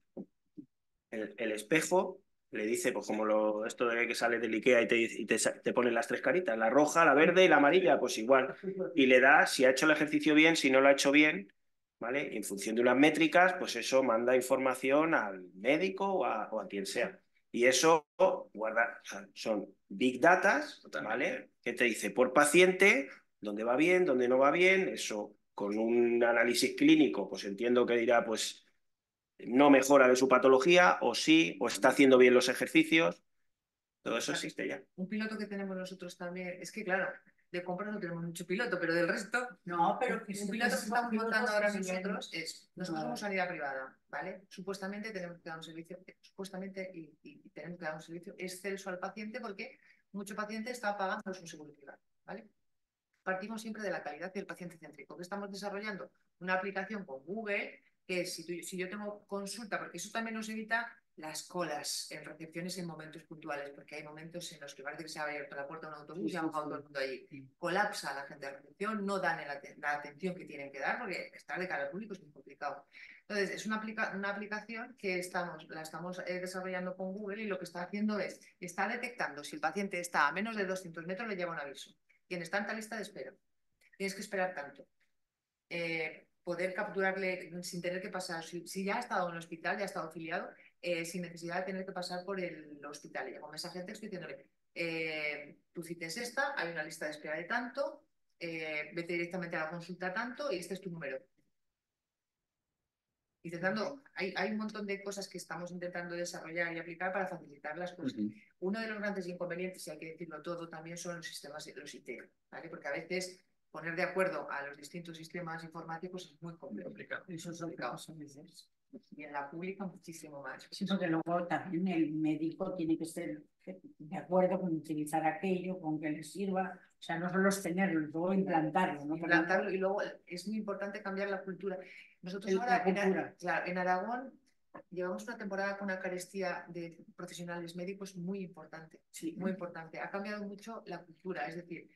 el espejo le dice, pues como esto de que sale del IKEA te ponen las tres caritas, la roja, la verde y la amarilla, pues igual. Y le da si ha hecho el ejercicio bien, si no lo ha hecho bien, ¿vale? Y en función de unas métricas, pues eso manda información al médico o a quien sea. Y eso guarda, o sea, son big data, ¿vale? Que te dice por paciente dónde va bien, dónde no va bien, eso con un análisis clínico, pues entiendo que dirá, pues no mejora de su patología, o sí, o está haciendo bien los ejercicios. Todo eso existe ya.
Un piloto que tenemos nosotros también, es que claro, de compras no tenemos mucho piloto, pero del resto,
No, pero que
un piloto que estamos montando ahora nosotros es, nosotros
No.
somos sanidad privada, ¿vale? Supuestamente tenemos que dar un servicio, supuestamente y tenemos que dar un servicio excelso al paciente porque mucho paciente está pagando su seguro privado, ¿vale? Partimos siempre de la calidad y el paciente céntrico, que estamos desarrollando una aplicación con Google, que si yo tengo consulta, porque eso también nos evita las colas en recepciones en momentos puntuales, porque hay momentos en los que parece que se ha abierto la puerta de un autobús y ha bajado todo el mundo allí. Colapsa la gente de recepción, no dan la atención que tienen que dar, porque estar de cara al público es muy complicado. Entonces, es una aplicación que la estamos desarrollando con Google y lo que está haciendo es, está detectando si el paciente está a menos de 200 metros, le lleva un aviso. Tienes tanta lista de espera, tienes que esperar tanto. Poder capturarle sin tener que pasar, si ya ha estado en el hospital, ya ha estado afiliado, sin necesidad de tener que pasar por el hospital. Le llamo un mensaje de texto diciéndole, tu cita es esta, hay una lista de espera de tanto, vete directamente a la consulta tanto y este es tu número. Hay un montón de cosas que estamos intentando desarrollar y aplicar para facilitar las cosas. Uno de los grandes inconvenientes, y hay que decirlo todo, también son los sistemas, los IT, ¿vale? Porque a veces poner de acuerdo a los distintos sistemas informáticos es muy complicado.
Eso es lo que pasa a veces.
Y en la pública muchísimo más.
Sí, porque luego también el médico tiene que estar de acuerdo con utilizar aquello, con que le sirva. O sea, no solo es tenerlo, luego implantarlo. ¿no?
Implantarlo y luego es muy importante cambiar la cultura. Nosotros ahora en Aragón llevamos una temporada con una carestía de profesionales médicos muy importante. Sí, muy importante. Ha cambiado mucho la cultura. Es decir,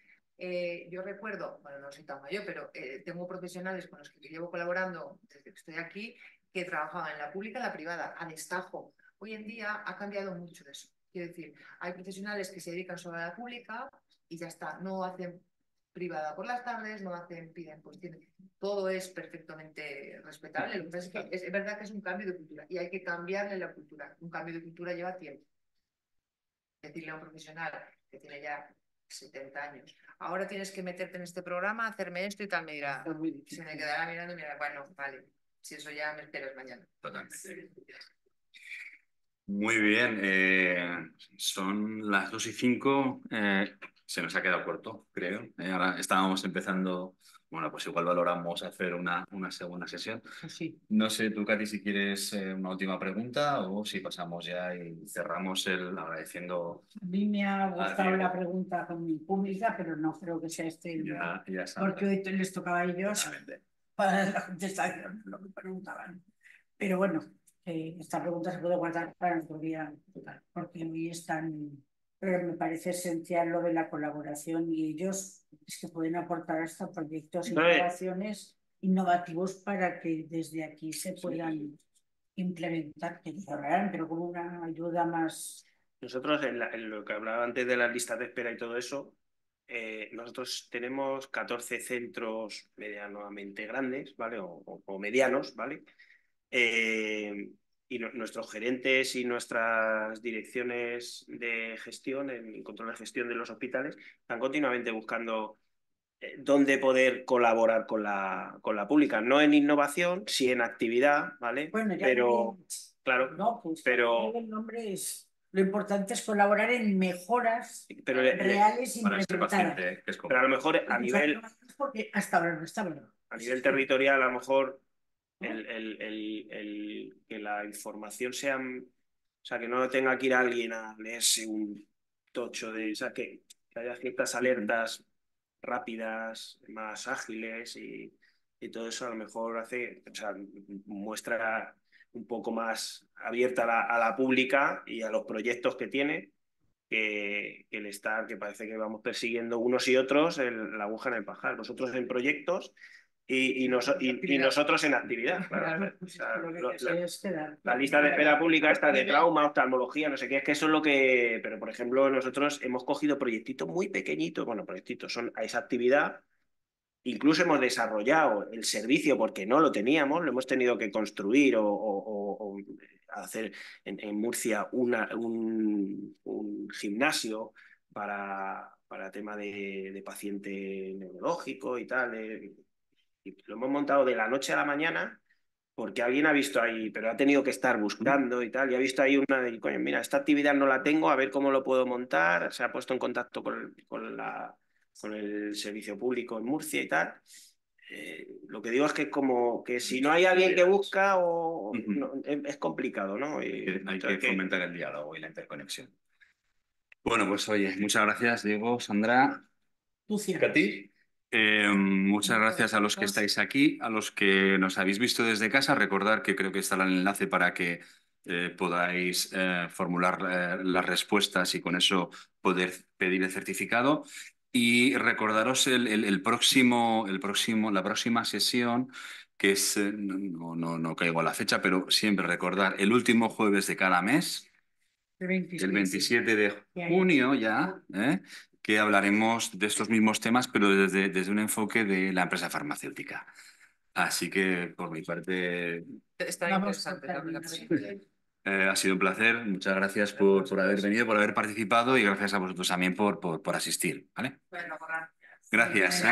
yo recuerdo, bueno, no soy tan mayor, pero tengo profesionales con los que llevo colaborando desde que estoy aquí que trabajaban en la pública y en la privada, a destajo. Hoy en día ha cambiado mucho eso. Quiero decir, hay profesionales que se dedican solo a la pública y ya está, no hacen privada por las tardes, no hacen, piden, pues tienen, todo es perfectamente respetable. Lo que pasa es que es verdad que es un cambio de cultura y hay que cambiarle la cultura. Un cambio de cultura lleva tiempo. Decirle a un profesional que tiene ya 70 años, ahora tienes que meterte en este programa, hacerme esto y tal, me dirá, se me quedará mirando y me dirá, bueno, vale, si eso ya me esperas mañana.
Totalmente. Muy bien, son las 2:05, se nos ha quedado corto, creo. Ahora estábamos empezando, bueno, pues igual valoramos hacer una segunda sesión.
Sí.
No sé, tú, Katy, si quieres una última pregunta o si pasamos ya y cerramos el agradeciendo.
A mí me ha gustado
Diego.
la pregunta pública, pero no creo que sea este el
Ya está.
porque hoy les tocaba a ellos
Totalmente.
para la contestación, lo que preguntaban. Pero bueno, esta pregunta se puede guardar para otro día, porque hoy están. Pero me parece esencial lo de la colaboración y ellos es que pueden aportar hasta proyectos e innovaciones innovativos para que desde aquí se puedan implementar, que cerrarán, pero con una ayuda más.
Nosotros, en lo que hablaba antes de las listas de espera y todo eso, nosotros tenemos 14 centros medianamente grandes, ¿vale? O medianos, ¿vale? Y nuestros gerentes y nuestras direcciones de gestión, en control de gestión de los hospitales, están continuamente buscando dónde poder colaborar con la pública. No en innovación, sí en actividad, ¿vale?
Bueno, ya
pero, claro,
no, pues
pero
el nombre es. Lo importante es colaborar en mejoras
pero
reales
Para ser
implementadas.
paciente, que es como.
pero a lo mejor a nivel
Porque hasta ahora no estaba.
territorial, a lo mejor que la información sea, o sea, que no tenga que ir alguien a leerse un tocho o sea, que haya ciertas alertas rápidas, más ágiles y todo eso a lo mejor hace, o sea, muestra un poco más abierta a la pública y a los proyectos que tiene que el estar, que parece que vamos persiguiendo unos y otros la aguja en el pajar. Nosotros en proyectos y nosotros en actividad. Claro. O sea, la lista de espera pública esta de trauma, oftalmología, no sé qué, es que eso es lo que. Pero, por ejemplo, nosotros hemos cogido proyectitos muy pequeñitos, bueno, proyectitos son a esa actividad. Incluso hemos desarrollado el servicio porque no lo teníamos, lo hemos tenido que construir o hacer en Murcia un gimnasio para tema de paciente neurológico y tal. Y lo hemos montado de la noche a la mañana porque alguien ha visto ahí, pero ha tenido que estar buscando y tal, y ha visto ahí una de, coño, mira, esta actividad no la tengo, a ver cómo lo puedo montar, se ha puesto en contacto con el servicio público en Murcia y tal. Lo que digo es que como que si no hay alguien que busca es complicado, ¿no?
Hay que fomentar el diálogo y la interconexión. Bueno, pues oye, muchas gracias, Diego, Sandra. Katy. Muchas gracias a los que estáis aquí, a los que nos habéis visto desde casa. Recordar que creo que estará el enlace para que podáis formular las respuestas y con eso poder pedir el certificado. Y recordaros la próxima sesión, que es, no caigo a la fecha, pero siempre recordar el último jueves de cada mes, el 27 de junio ya, que hablaremos de estos mismos temas, pero desde un enfoque de la empresa farmacéutica. Así que, por mi parte,
Está interesante la aplicación.
ha sido un placer. Muchas gracias por haber venido, por haber participado y gracias a vosotros también por asistir. ¿Vale?
Bueno,
gracias.